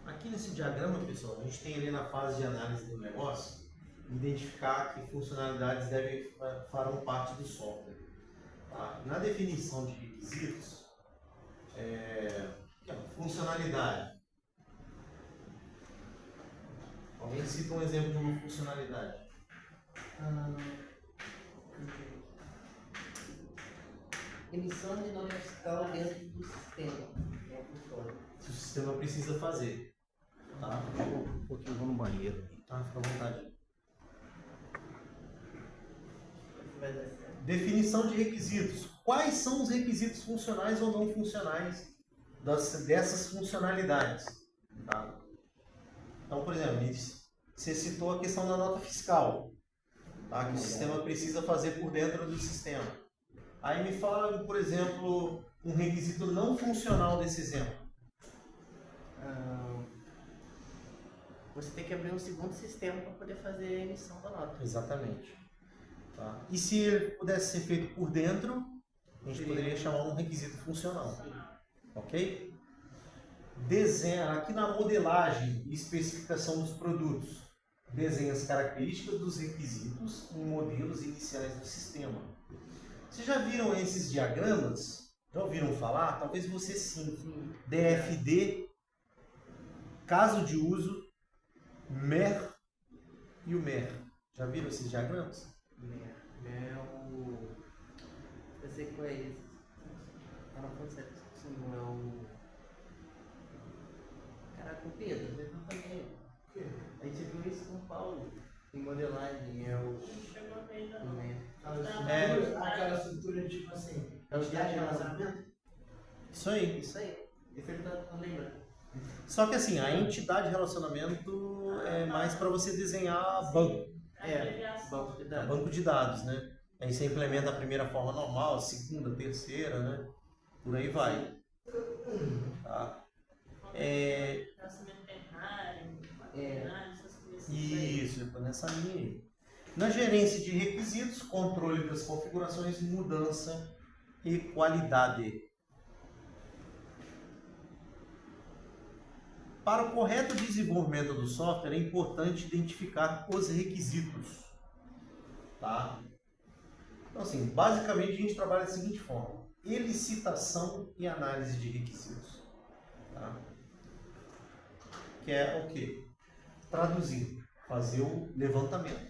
Aqui nesse diagrama, pessoal, a gente tem ali na fase de análise do negócio, identificar que funcionalidades farão parte do software. Tá? Na definição de requisitos, funcionalidade. Alguém cita um exemplo de uma funcionalidade? Emissão de nota fiscal dentro do sistema. Que o sistema precisa fazer. Tá? Um pouquinho, vou no banheiro. Tá, fica à vontade. Vai dar certo. Definição de requisitos. Quais são os requisitos funcionais ou não funcionais dessas funcionalidades? Tá? Então, por exemplo, você citou a questão da nota fiscal, tá? Que o sistema precisa fazer por dentro do sistema. Aí me fala, por exemplo, um requisito não funcional desse exemplo. Você tem que abrir um segundo sistema para poder fazer a emissão da nota. Exatamente. Tá? E se ele pudesse ser feito por dentro, a gente poderia chamar um requisito funcional. Ok? Desenha aqui na modelagem e especificação dos produtos. Desenha as características dos requisitos em modelos iniciais do sistema. Vocês já viram esses diagramas? Já ouviram falar? Talvez você sim. DFD, caso de uso, MER e o MER. Já viram esses diagramas? Eu sei qual é esse. Tá na concepção, não é o. Caraca, o Pedro, Pedro também. A gente viu isso com o Paulo. Em modelagem, é o. Chegou a ver ainda o não. MER. Aquela estrutura tipo assim, entidade de relacionamento? Isso aí. Isso aí. Esse ele tá lembrando. Só que assim, a entidade de relacionamento é mais para você desenhar banco. Banco de É dados. banco de dados, né? Aí você implementa a primeira forma normal, a segunda, a terceira, né? Por aí vai. Tá? Relacionamento ternário, quaternário, essas coisas. Isso, é nessa linha aí. Na gerência de requisitos, controle das configurações, mudança e qualidade. Para o correto desenvolvimento do software, é importante identificar os requisitos. Tá? Então, assim, basicamente a gente trabalha da seguinte forma: elicitação e análise de requisitos. Tá? Que é o quê? Traduzir, fazer o levantamento.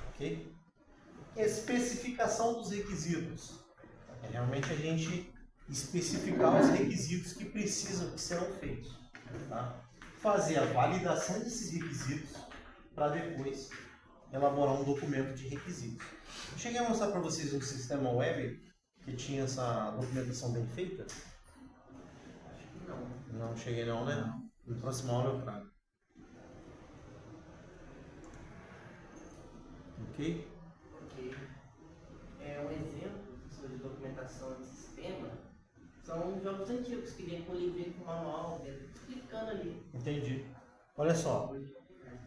Ok? Especificação dos requisitos. É realmente a gente especificar os requisitos que precisam, que serão feitos. Tá? Fazer a validação desses requisitos para depois elaborar um documento de requisitos. Eu cheguei a mostrar para vocês um sistema web que tinha essa documentação bem feita? Acho que não. Não cheguei não, né? No próximo aula eu trago. Ok? Ok. É um exemplo de documentação de sistema jogos antigos, que vem com o livrinho com o manual, explicando ali. Entendi. Olha só.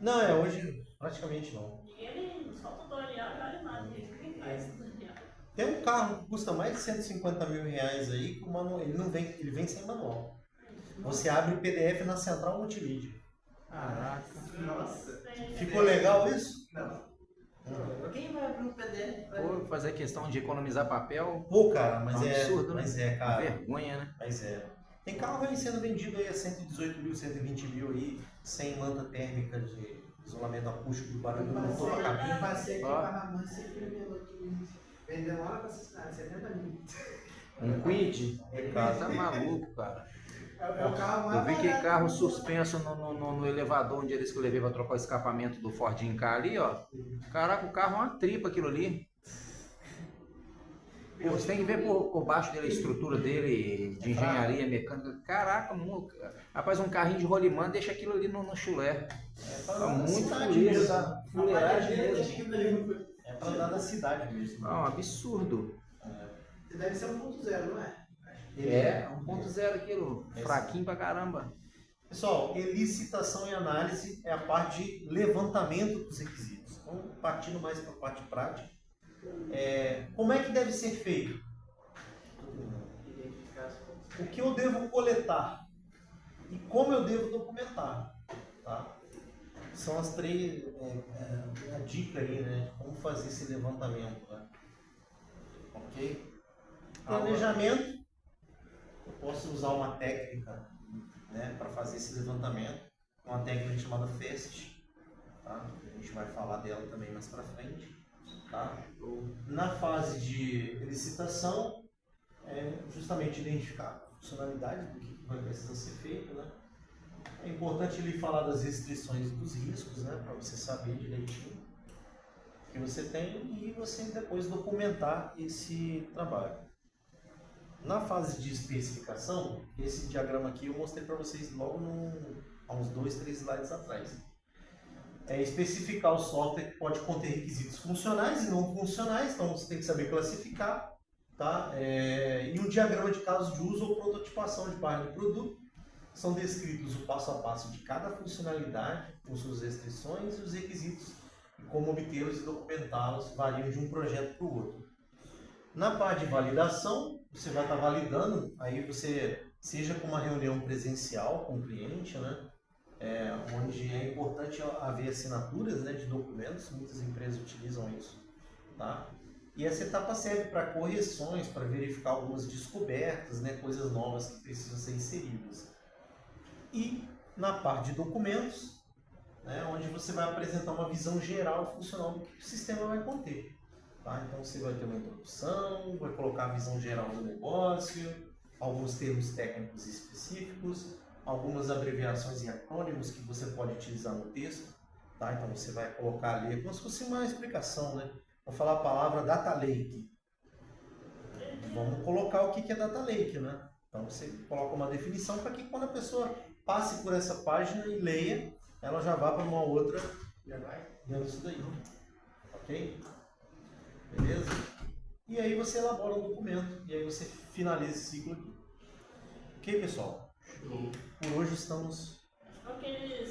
Não, hoje praticamente não. E ele só tutorial e olha nada, gente. Quem faz tutorial? Tem um carro que custa mais de 150 mil reais aí, que o manual, ele não vem, ele vem sem manual. Você abre o PDF na central multimídia. Caraca. Nossa. Ficou legal isso? Não. Quem vai abrir um PDF? Pô, fazer questão de economizar papel, Pô, cara, É um absurdo, né? mas é, cara. vergonha, né? Mas é. Tem carro aí sendo vendido aí a 118 mil, 120 mil aí, sem manta térmica de isolamento acústico do barulho do motor, a cabine. Passei aqui Ó. para Ramon e você vendeu aqui. Vendeu lá para essa cidade, 70 mil. Um Quid? É Cara, caro. tá maluco, cara. É o carro mais Eu vi que barato carro do mundo. suspenso no elevador, onde eles que eu levei pra trocar o escapamento do Fordinho K ali, ó. Caraca, o carro é uma tripa aquilo ali. Pô, você tem que ver por baixo dele a estrutura dele, de engenharia mecânica. Caraca, rapaz, um carrinho de rolimã deixa aquilo ali no chulé. Tá muito fuleiro, tá? Fuleiragem mesmo. É pra andar na cidade mesmo. Ah, um absurdo. Deve ser 1.0, não é? É, 1.0 aquilo, fraquinho pra caramba. Pessoal, elicitação e análise é a parte de levantamento dos requisitos. Então, partindo mais para a parte prática, como é que deve ser feito? O que eu devo coletar e como eu devo documentar, tá? São as três, a dica aí, né? Como fazer esse levantamento, né? Ok? Planejamento, eu posso usar uma técnica, né, para fazer esse levantamento, uma técnica chamada FAST, tá? A gente vai falar dela também mais para frente, tá? Na fase de licitação, justamente identificar a funcionalidade do que vai precisar ser feito, né? É importante ele falar das restrições e dos riscos, né, para você saber direitinho o que você tem e você depois documentar esse trabalho. Na fase de especificação, esse diagrama aqui eu mostrei para vocês logo há uns 2, 3 slides atrás. É especificar o software que pode conter requisitos funcionais e não funcionais, então você tem que saber classificar, tá? E um diagrama de casos de uso ou prototipação de página de produto. São descritos o passo a passo de cada funcionalidade, com suas restrições e os requisitos, e como obtê-los e documentá-los variam de um projeto para o outro. Na parte de validação, você vai estar validando, aí você, seja com uma reunião presencial com o cliente, né, onde é importante haver assinaturas, né, de documentos, muitas empresas utilizam isso, tá? E essa etapa serve para correções, para verificar algumas descobertas, né, coisas novas que precisam ser inseridas. E na parte de documentos, né, onde você vai apresentar uma visão geral e funcional do que o sistema vai conter. Tá? Então você vai ter uma introdução, vai colocar a visão geral do negócio, alguns termos técnicos específicos, algumas abreviações e acrônimos que você pode utilizar no texto. Tá? Então você vai colocar ali como se fosse uma explicação, né? Vou falar a palavra Data Lake. Vamos colocar o que é Data Lake, né? Então você coloca uma definição para que quando a pessoa passe por essa página e leia, ela já vá para uma outra dentro disso daí. Ok? Beleza? E aí você elabora um documento e aí você finaliza esse ciclo aqui. Ok, pessoal? Por hoje estamos... Aqueles